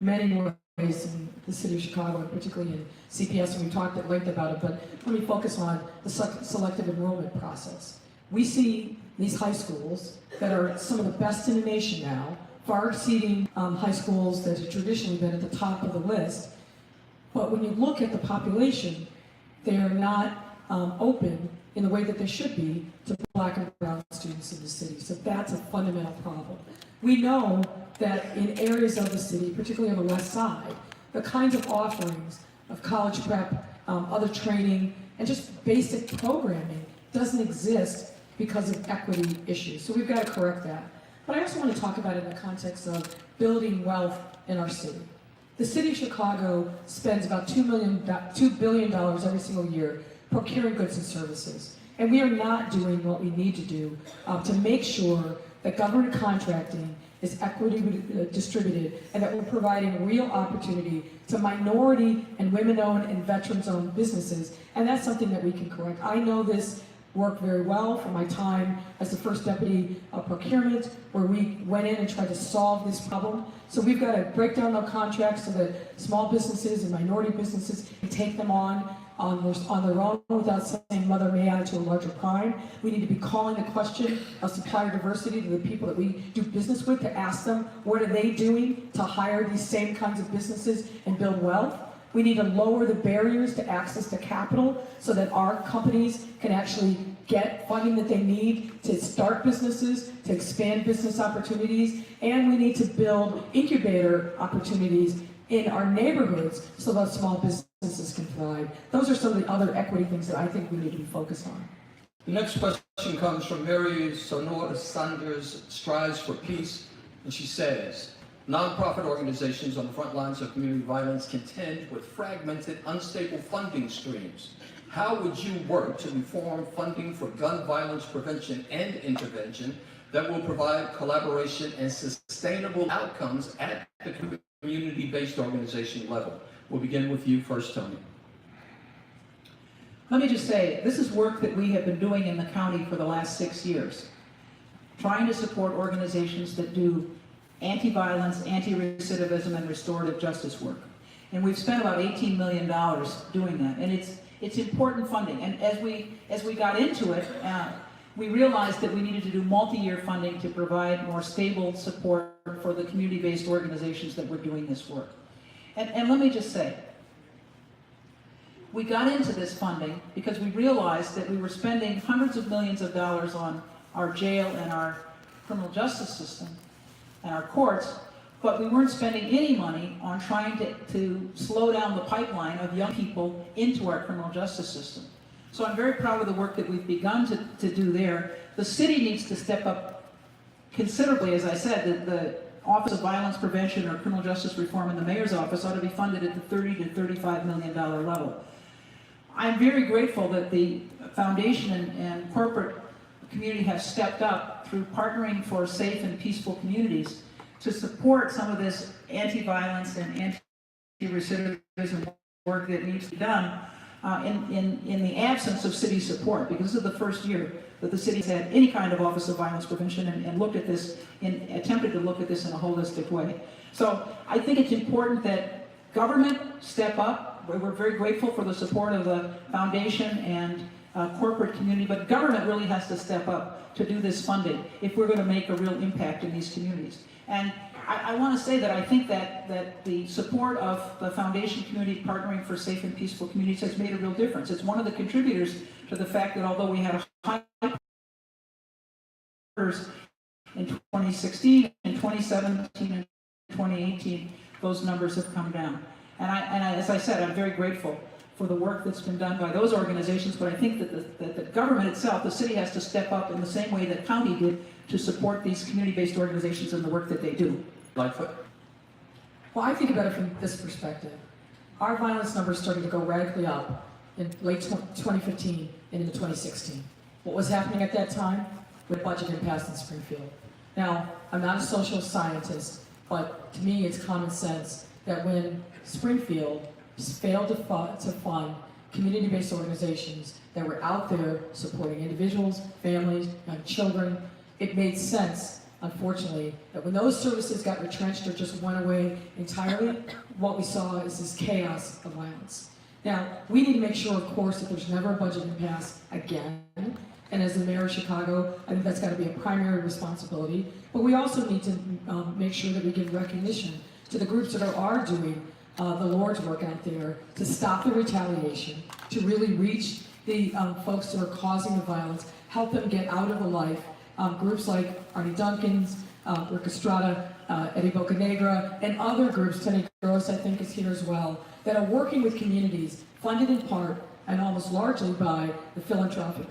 many more ways in the city of Chicago, and particularly in CPS, and we talked at length about it, but let me focus on the selective enrollment process. We see these high schools that are some of the best in the nation now, far exceeding high schools that have traditionally been at the top of the list. But when you look at the population, they are not open in the way that they should be to black and brown students in the city. So that's a fundamental problem. We know that in areas of the city, particularly on the west side, the kinds of offerings of college prep, other training, and just basic programming doesn't exist because of equity issues. So we've got to correct that. But I also want to talk about it in the context of building wealth in our city. The city of Chicago spends about $2 billion every single year procuring goods and services. And we are not doing what we need to do to make sure that government contracting is equitably distributed and that we're providing real opportunity to minority and women-owned and veterans-owned businesses. And that's something that we can correct. I know this worked very well from my time as the first deputy of procurement, where we went in and tried to solve this problem. So we've got to break down the contracts so that small businesses and minority businesses can take them on their own without saying, mother may add to a larger crime. We need to be calling the question of supplier diversity to the people that we do business with, to ask them, what are they doing to hire these same kinds of businesses and build wealth? We need to lower the barriers to access to capital so that our companies can actually get funding that they need to start businesses, to expand business opportunities, and we need to build incubator opportunities in our neighborhoods so that small businesses can thrive. Those are some of the other equity things that I think we need to be focused on. The next question comes from Mary Sonora Sanders, Strives for Peace, and she says, nonprofit organizations on the front lines of community violence contend with fragmented, unstable funding streams. How would you work to reform funding for gun violence prevention and intervention that will provide collaboration and sustainable outcomes at the community-based organization level? We'll begin with you first, Tony. Let me just say, this is work that we have been doing in the county for the last 6 years, trying to support organizations that do anti-violence, anti-recidivism, and restorative justice work. And we've spent about $18 million doing that. And It's important funding, and as we got into it, we realized that we needed to do multi-year funding to provide more stable support for the community-based organizations that were doing this work. And let me just say, we got into this funding because we realized that we were spending hundreds of millions of dollars on our jail and our criminal justice system and our courts, but we weren't spending any money on trying to slow down the pipeline of young people into our criminal justice system. So I'm very proud of the work that we've begun to do there. The city needs to step up considerably, as I said. The Office of Violence Prevention or Criminal Justice Reform in the Mayor's office ought to be funded at the $30 to $35 million level. I'm very grateful that the foundation and corporate community have stepped up through partnering for safe and peaceful communities to support some of this anti-violence and anti-recidivism work that needs to be done in the absence of city support, because this is the first year that the city's had any kind of Office of Violence Prevention and looked at this, attempted to look at this in a holistic way. So I think it's important that government step up. We're very grateful for the support of the foundation and corporate community, but government really has to step up to do this funding if we're going to make a real impact in these communities. And I want to say that I think that the support of the foundation community partnering for safe and peaceful communities has made a real difference. It's one of the contributors to the fact that although we had a high in 2016, in 2017, and 2018, those numbers have come down. And as I said, I'm very grateful for the work that's been done by those organizations, but I think that the government itself, the city, has to step up in the same way that county did to support these community-based organizations and the work that they do. Lightfoot? Well, I think about it from this perspective. Our violence numbers started to go radically up in late 2015 and into 2016. What was happening at that time? With budget impasse in Springfield. Now, I'm not a social scientist, but to me it's common sense that when Springfield failed to fund community-based organizations that were out there supporting individuals, families, young children, it made sense, unfortunately, that when those services got retrenched or just went away entirely, what we saw is this chaos of violence. Now, we need to make sure, of course, that there's never a budget impasse again. And as the mayor of Chicago, I think that's got to be a primary responsibility. But we also need to make sure that we give recognition to the groups that are doing the Lord's work out there to stop the retaliation, to really reach the folks that are causing the violence, help them get out of the life. Groups like Arnie Duncan's, Rick Estrada, Eddie Bocanegra, and other groups, Tenny Gross I think is here as well, that are working with communities, funded in part and almost largely by the philanthropic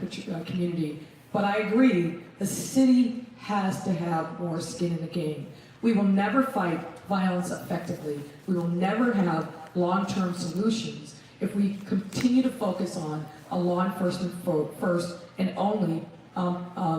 community. But I agree, the city has to have more skin in the game. We will never fight violence effectively. We will never have long-term solutions if we continue to focus on a law enforcement first and only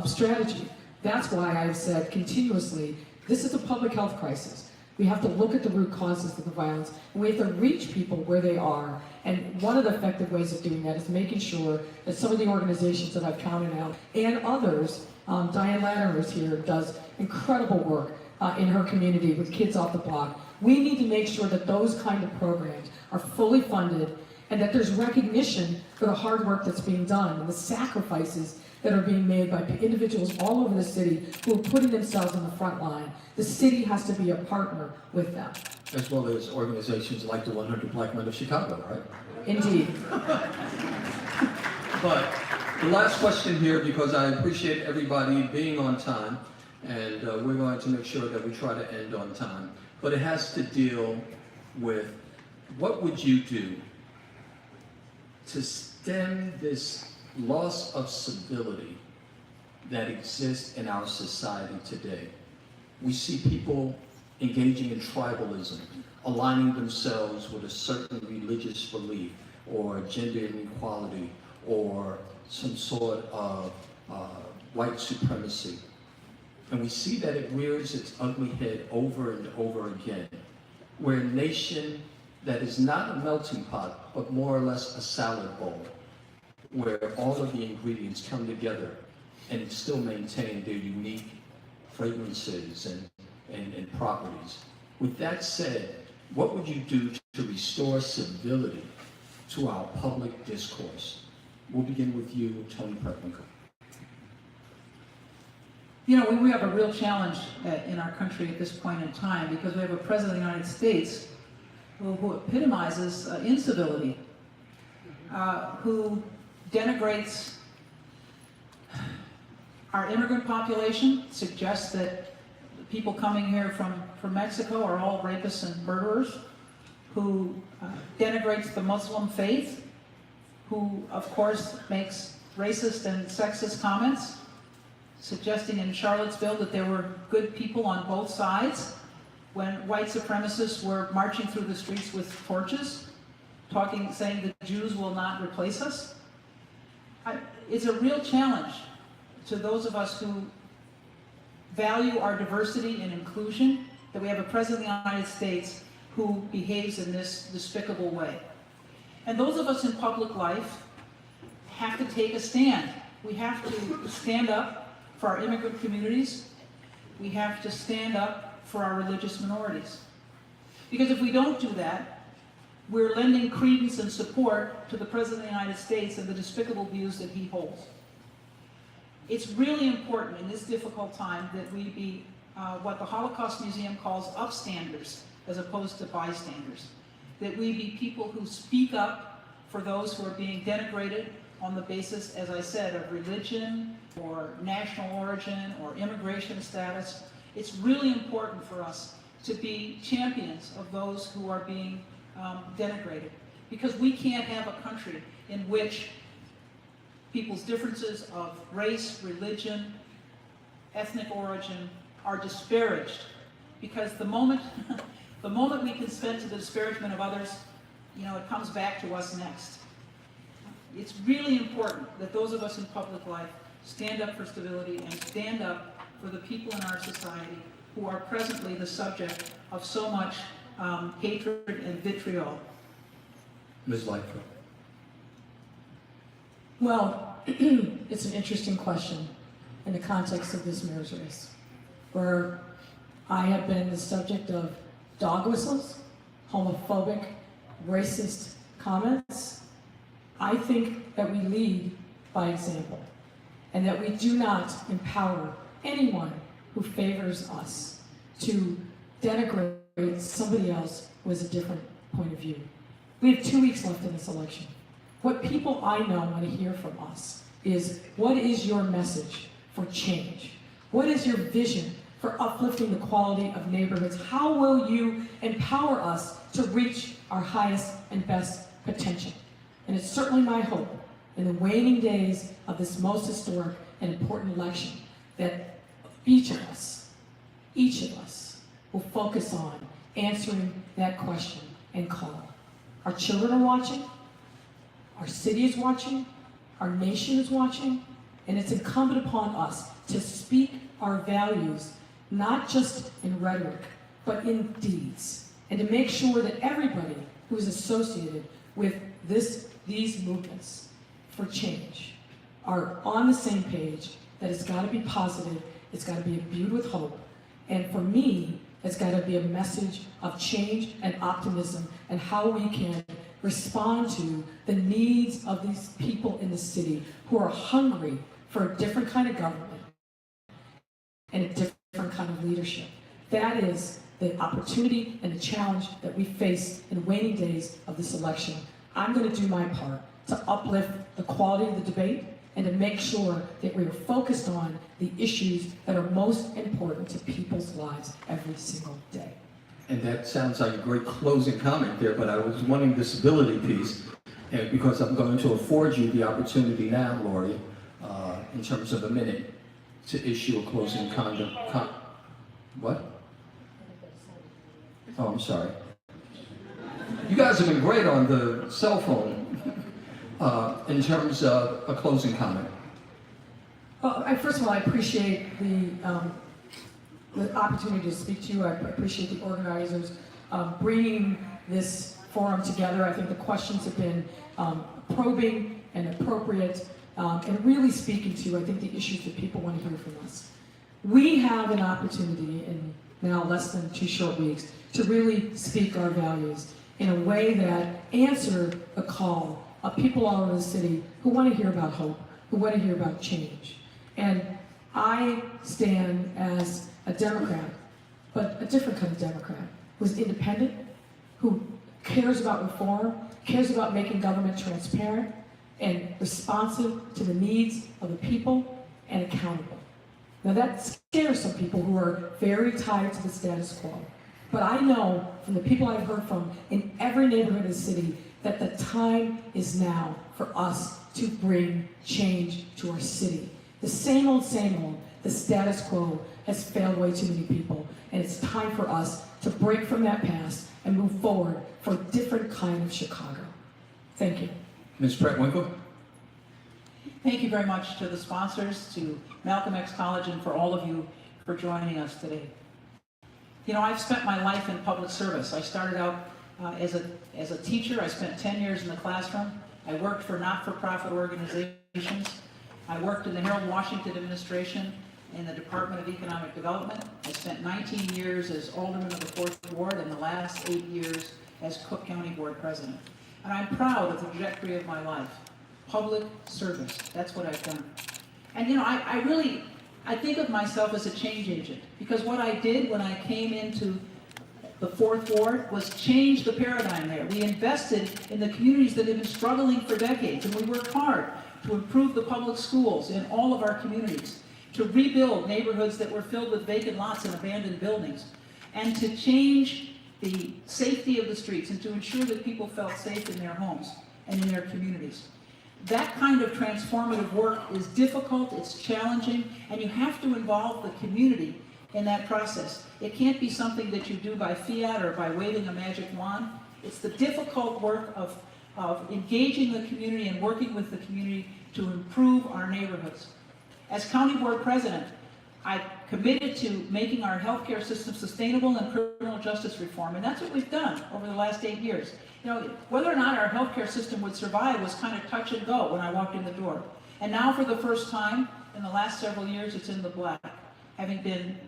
strategy. That's why I've said continuously, this is a public health crisis. We have to look at the root causes of the violence, and we have to reach people where they are. And one of the effective ways of doing that is making sure that some of the organizations that I've counted out, and others, Diane Ladner is here, does incredible work in her community with Kids Off the Block. We need to make sure that those kind of programs are fully funded and that there's recognition for the hard work that's being done and the sacrifices that are being made by individuals all over the city who are putting themselves on the front line. The city has to be a partner with them. As well as organizations like the 100 Black Men of Chicago, right? Indeed. But the last question here, because I appreciate everybody being on time, and we're going to make sure that we try to end on time. But it has to deal with what would you do to stem this loss of civility that exists in our society today. We see people engaging in tribalism, aligning themselves with a certain religious belief or gender inequality or some sort of white supremacy. And we see that it rears its ugly head over and over again. We're a nation that is not a melting pot, but more or less a salad bowl, where all of the ingredients come together and still maintain their unique fragrances and properties. With that said, what would you do to restore civility to our public discourse? We'll begin with you, Tony Pertwinkle. You know, we have a real challenge in our country at this point in time because we have a president of the United States who epitomizes incivility, who denigrates our immigrant population, suggests that the people coming here from Mexico are all rapists and murderers, who denigrates the Muslim faith, who of course makes racist and sexist comments, suggesting in Charlottesville that there were good people on both sides when white supremacists were marching through the streets with torches, saying that Jews will not replace us. It's a real challenge to those of us who value our diversity and inclusion, that we have a president of the United States who behaves in this despicable way. And those of us in public life have to take a stand. We have to stand up for our immigrant communities. We have to stand up for our religious minorities. Because if we don't do that, we're lending credence and support to the President of the United States and the despicable views that he holds. It's really important in this difficult time that we be what the Holocaust Museum calls upstanders as opposed to bystanders. That we be people who speak up for those who are being denigrated on the basis, as I said, of religion or national origin or immigration status. It's really important for us to be champions of those who are being denigrated, because we can't have a country in which people's differences of race, religion, ethnic origin are disparaged, because the moment we consent to the disparagement of others, you know, it comes back to us next. It's really important that those of us in public life stand up for stability and stand up for the people in our society who are presently the subject of so much hatred and vitriol. Ms. Lightfoot. Well, it's an interesting question in the context of this mayor's race, where I have been the subject of dog whistles, homophobic, racist comments. I think that we lead by example, and that we do not empower anyone who favors us to denigrate somebody else who has a different point of view. We have 2 weeks left in this election. What people I know want to hear from us is, what is your message for change? What is your vision for uplifting the quality of neighborhoods? How will you empower us to reach our highest and best potential? And it's certainly my hope in the waning days of this most historic and important election that each of us will focus on answering that question and call. Our children are watching, our city is watching, our nation is watching, and it's incumbent upon us to speak our values, not just in rhetoric, but in deeds, and to make sure that everybody who is associated with these movements for change are on the same page, that it's got to be positive, it's got to be imbued with hope, and for me, it's got to be a message of change and optimism and how we can respond to the needs of these people in the city who are hungry for a different kind of government and a different kind of leadership. That is the opportunity and the challenge that we face in the waning days of this election. I'm going to do my part to uplift the quality of the debate and to make sure that we are focused on the issues that are most important to people's lives every single day. And that sounds like a great closing comment there, but I was wanting the civility piece, and because I'm going to afford you the opportunity now, Lori, in terms of a minute, to issue a closing comment. What? Oh, I'm sorry. You guys have been great on the cell phone in terms of a closing comment. Well, first of all, I appreciate the opportunity to speak to you. I appreciate the organizers bringing this forum together. I think the questions have been probing and appropriate and really speaking to, I think, the issues that people want to hear from us. We have an opportunity in now less than 2 short weeks to really speak our values in a way that answer the call of people all over the city who want to hear about hope, who want to hear about change. And I stand as a Democrat, but a different kind of Democrat, who's independent, who cares about reform, cares about making government transparent and responsive to the needs of the people and accountable. Now that scares some people who are very tied to the status quo. But I know from the people I've heard from in every neighborhood of the city that the time is now for us to bring change to our city. The same old, the status quo has failed way too many people, and it's time for us to break from that past and move forward for a different kind of Chicago. Thank you. Ms. Pratt-Winkle? Thank you very much to the sponsors, to Malcolm X College, and for all of you for joining us today. You know, I've spent my life in public service. I started out as a teacher. I spent 10 years in the classroom. I worked for not-for-profit organizations. I worked in the Harold Washington administration in the Department of Economic Development. I spent 19 years as alderman of the 4th Ward and the last 8 years as Cook County Board President. And I'm proud of the trajectory of my life. Public service, that's what I've done. And you know, I think of myself as a change agent, because what I did when I came into the 4th Ward was change the paradigm there. We invested in the communities that have been struggling for decades, and we worked hard to improve the public schools in all of our communities, to rebuild neighborhoods that were filled with vacant lots and abandoned buildings, and to change the safety of the streets and to ensure that people felt safe in their homes and in their communities. That kind of transformative work is difficult, it's challenging, and you have to involve the community in that process. It can't be something that you do by fiat or by waving a magic wand. It's the difficult work of engaging the community and working with the community to improve our neighborhoods. As County Board President, I committed to making our healthcare system sustainable and criminal justice reform, and that's what we've done over the last 8 years. You know, whether or not our healthcare system would survive was kind of touch and go when I walked in the door. And now for the first time in the last several years, it's in the black, having been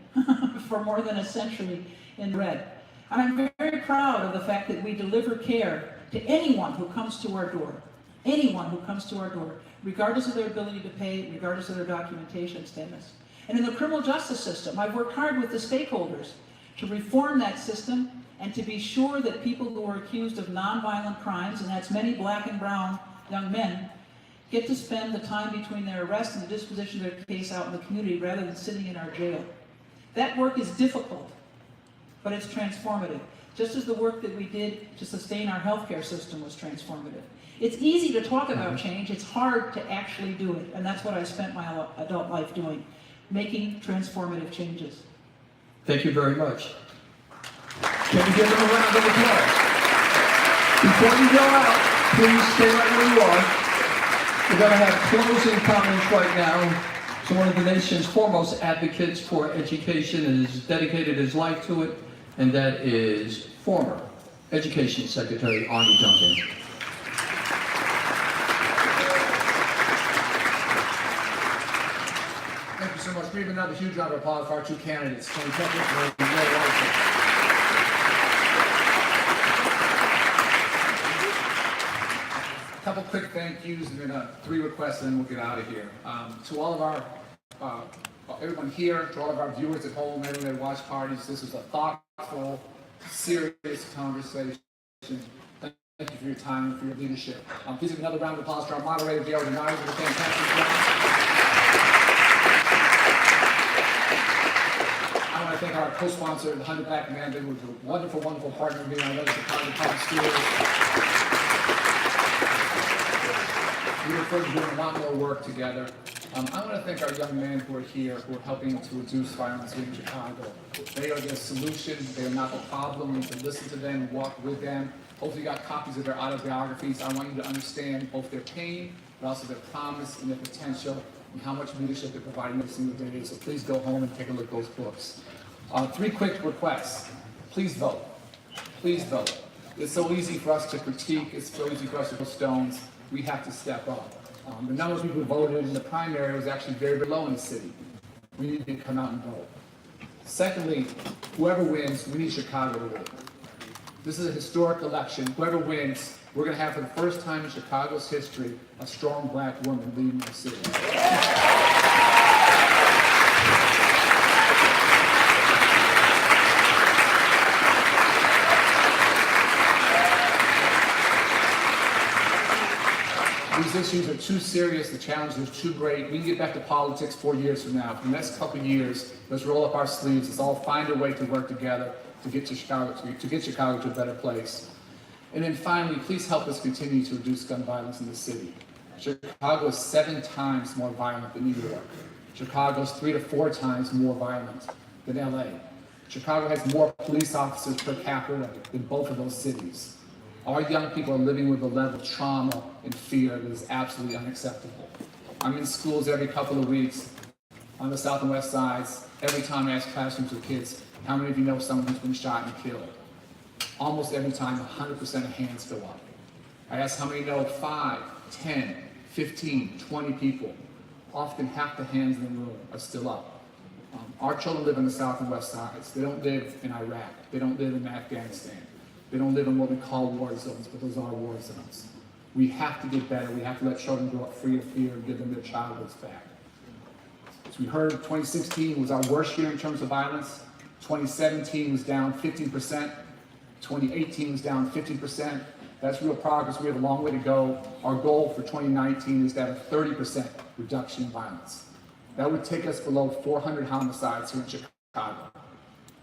for more than a century in red. And I'm very proud of the fact that we deliver care to anyone who comes to our door. Anyone who comes to our door, regardless of their ability to pay, regardless of their documentation status. And in the criminal justice system, I've worked hard with the stakeholders to reform that system and to be sure that people who are accused of nonviolent crimes, and that's many black and brown young men, get to spend the time between their arrest and the disposition of their case out in the community rather than sitting in our jail. That work is difficult, but it's transformative, just as the work that we did to sustain our healthcare system was transformative. It's easy to talk about change, it's hard to actually do it, and that's what I spent my adult life doing, making transformative changes. Thank you very much. Can we give them a round of applause? Before you go out, please stay right where you are. We're going to have closing comments right now to one of the nation's foremost advocates for education and has dedicated his life to it, and that is former Education Secretary Arne Duncan. Thank you so much. We have another huge round of applause for our two candidates, Tony Peckett and Mayoral Washington. A couple quick thank yous and then 3 requests, and then we'll get out of here. To all of our, everyone here, to all of our viewers at home, everyone at watch parties, this is a thoughtful, serious conversation. Thank you for your time and for your leadership. Please give another round of applause to our moderator, Gail Denari, for the fantastic job. I want to thank our co-sponsor, the 100 Black Mandate, who was a wonderful, wonderful partner of mine. I know the Chicago Public Schools. We look forward to doing a lot more work together. I want to thank our young men who are here, who are helping to reduce violence here in Chicago. They are the solution. They are not the problem. We need to listen to them, walk with them. Hopefully you got copies of their autobiographies. I want you to understand both their pain, but also their promise and their potential, and how much leadership they're providing every single day. So please go home and take a look at those books. 3 quick requests. Please vote. Please vote. It's so easy for us to critique. It's so easy for us to throw stones. We have to step up. The number of people who voted in the primary was actually very, very low in the city. We need to come out and vote. Secondly, whoever wins, we need Chicago to win. This is a historic election. Whoever wins, we're going to have for the first time in Chicago's history a strong black woman leading the city. These issues are too serious, the challenges are too great. We can get back to politics 4 years from now. For the next couple of years, let's roll up our sleeves. Let's all find a way to work together to get Chicago to a better place. And then finally, please help us continue to reduce gun violence in the city. Chicago is 7 times more violent than New York. Chicago is 3 to 4 times more violent than LA. Chicago has more police officers per capita than both of those cities. Our young people are living with a level of trauma and fear that is absolutely unacceptable. I'm in schools every couple of weeks on the south and west sides. Every time I ask classrooms of kids, how many of you know someone who's been shot and killed? Almost every time, 100% of hands go up. I ask how many know 5, 10, 15, 20 people. Often half the hands in the room are still up. Our children live on the south and west sides. They don't live in Iraq. They don't live in Afghanistan. They don't live in what we call war zones, but those are war zones. We have to get better. We have to let children grow up free of fear and give them their childhoods back. As we heard, 2016 was our worst year in terms of violence. 2017 was down 15%. 2018 was down 15%. That's real progress. We have a long way to go. Our goal for 2019 is to have a 30% reduction in violence. That would take us below 400 homicides here in Chicago.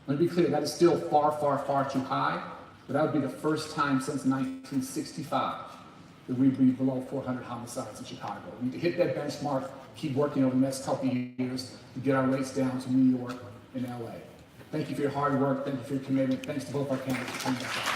Let me be clear, that is still far, far, far too high, but that would be the first time since 1965 that we'd be below 400 homicides in Chicago. We need to hit that benchmark, keep working over the next couple of years to get our rates down to New York and LA. Thank you for your hard work. Thank you for your commitment. Thanks to both our candidates for coming back.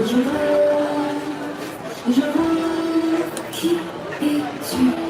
Je veux qui es-tu?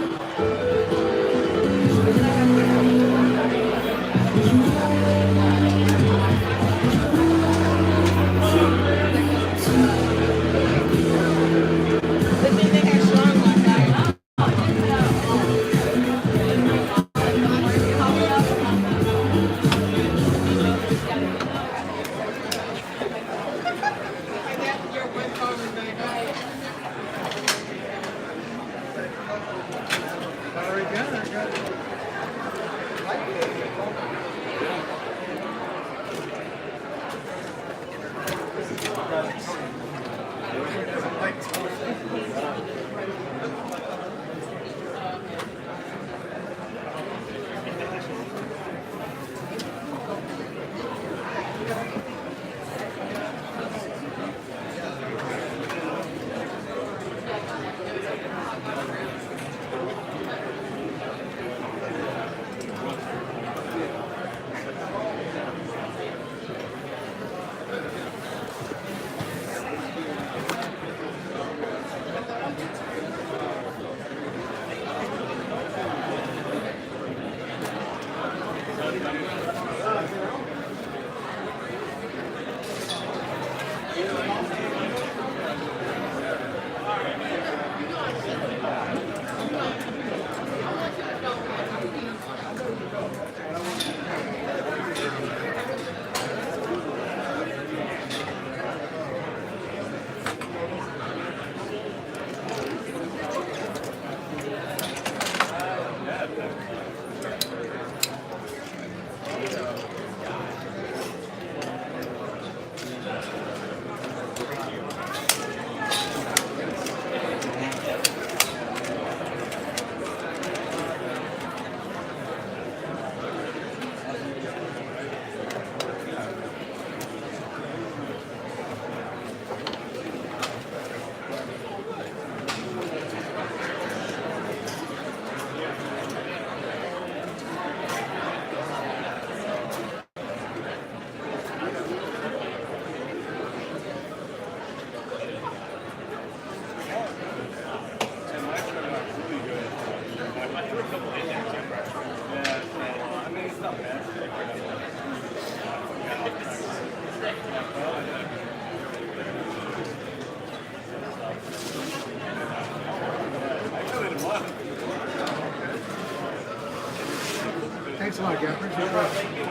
Thanks a lot, Gavin. Appreciate it.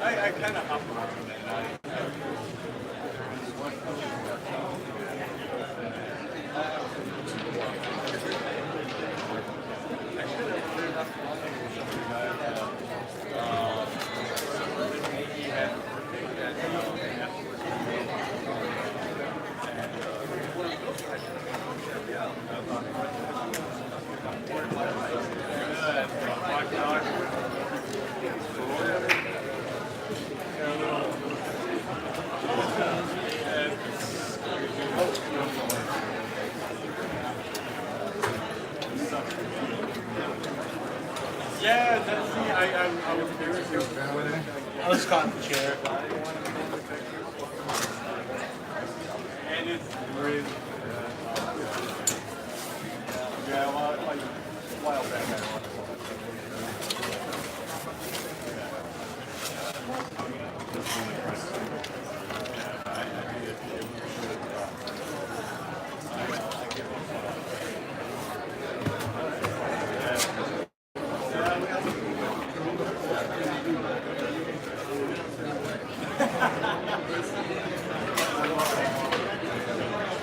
I kind of hopped around that. Yeah, that's see, I was curious. I was caught in the chair. And it's really yeah, well, like a while back I watched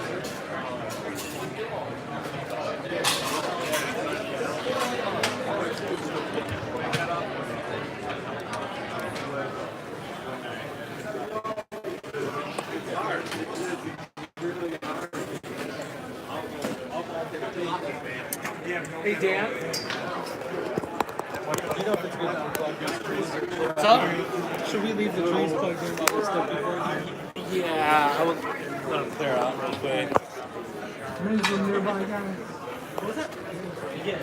Hey, Dan. You know if it's good to unplug these trees? What's up? Should we leave the trees plugged in while we're still before you? Yeah, I was gonna clear out real quick. There's a nearby guy. What was that? Yeah.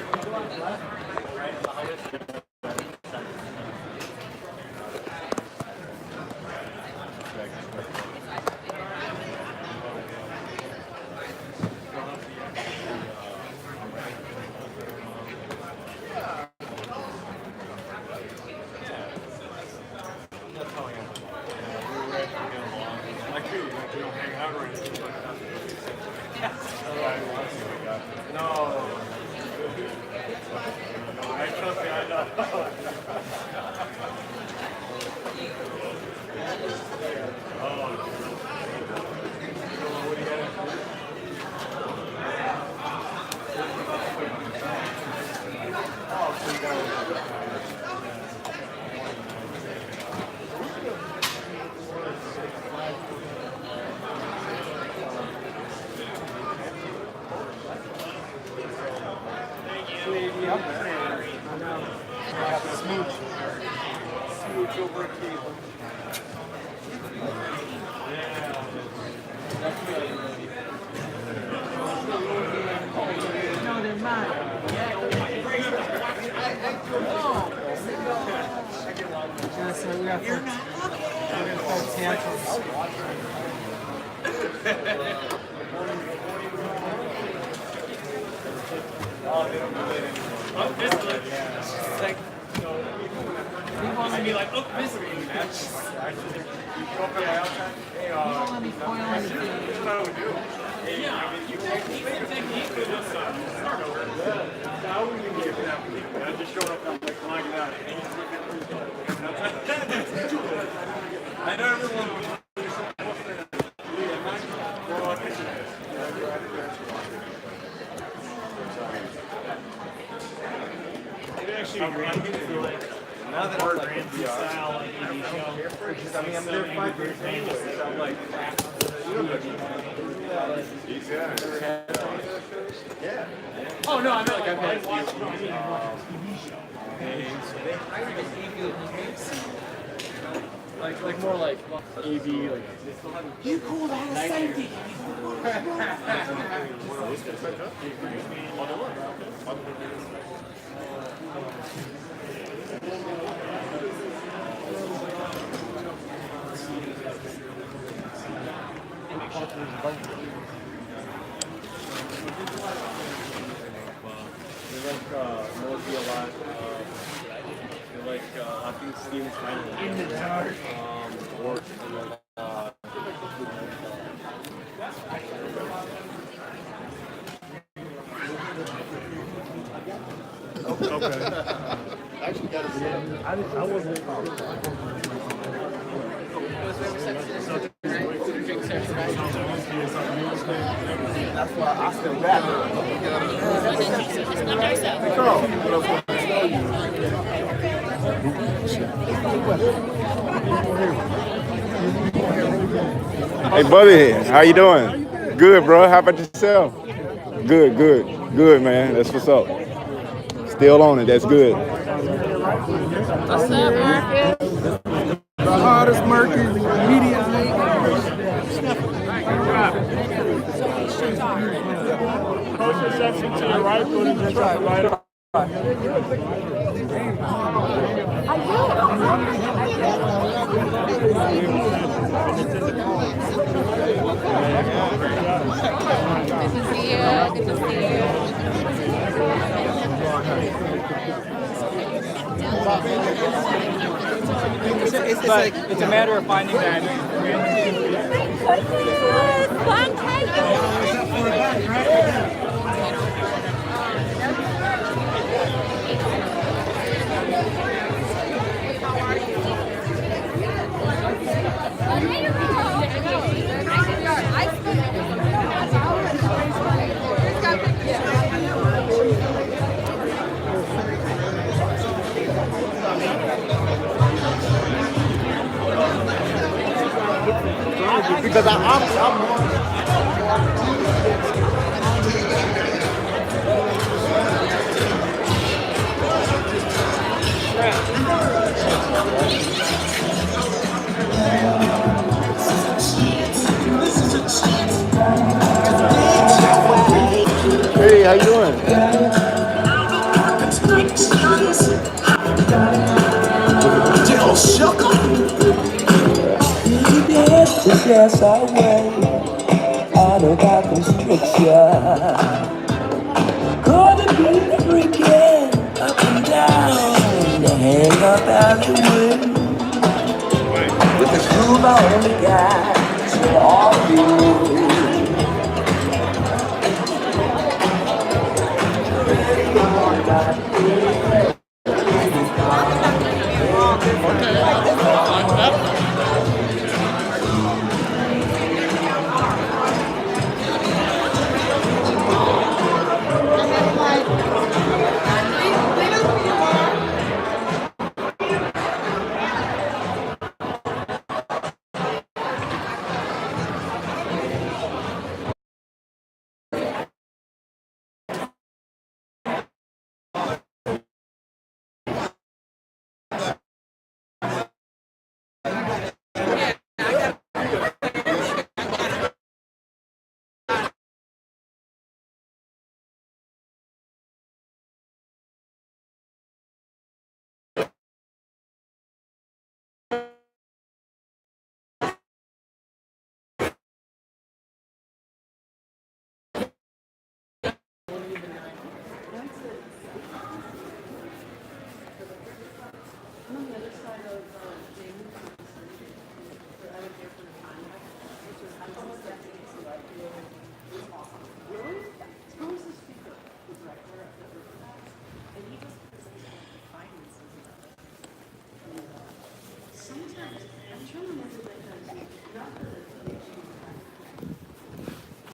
Oh no, I meant like I've watched it on TV show. Like more like AV, like you call that a safety? Mostly a lot. I think Steven's kind of in the dark. Work. Okay. Actually, got to I wasn't. That's why I still rap. Hey, buddy, how you doing? Good, bro. How about yourself? Good, good, good, man. That's what's up. Still on it. That's good. What's up, Marcus? The hardest Marcus immediately. Post your section to your right, put it to your right. Good to see you. Good to see you. It's a matter of finding that. Long time. Because I'm how you doing? Yes, I will. Out of that constriction. Gonna be freaking up and down the hang up alleyway. With the groove I only got for all of you. Sometimes I'm trying to remember, like, not the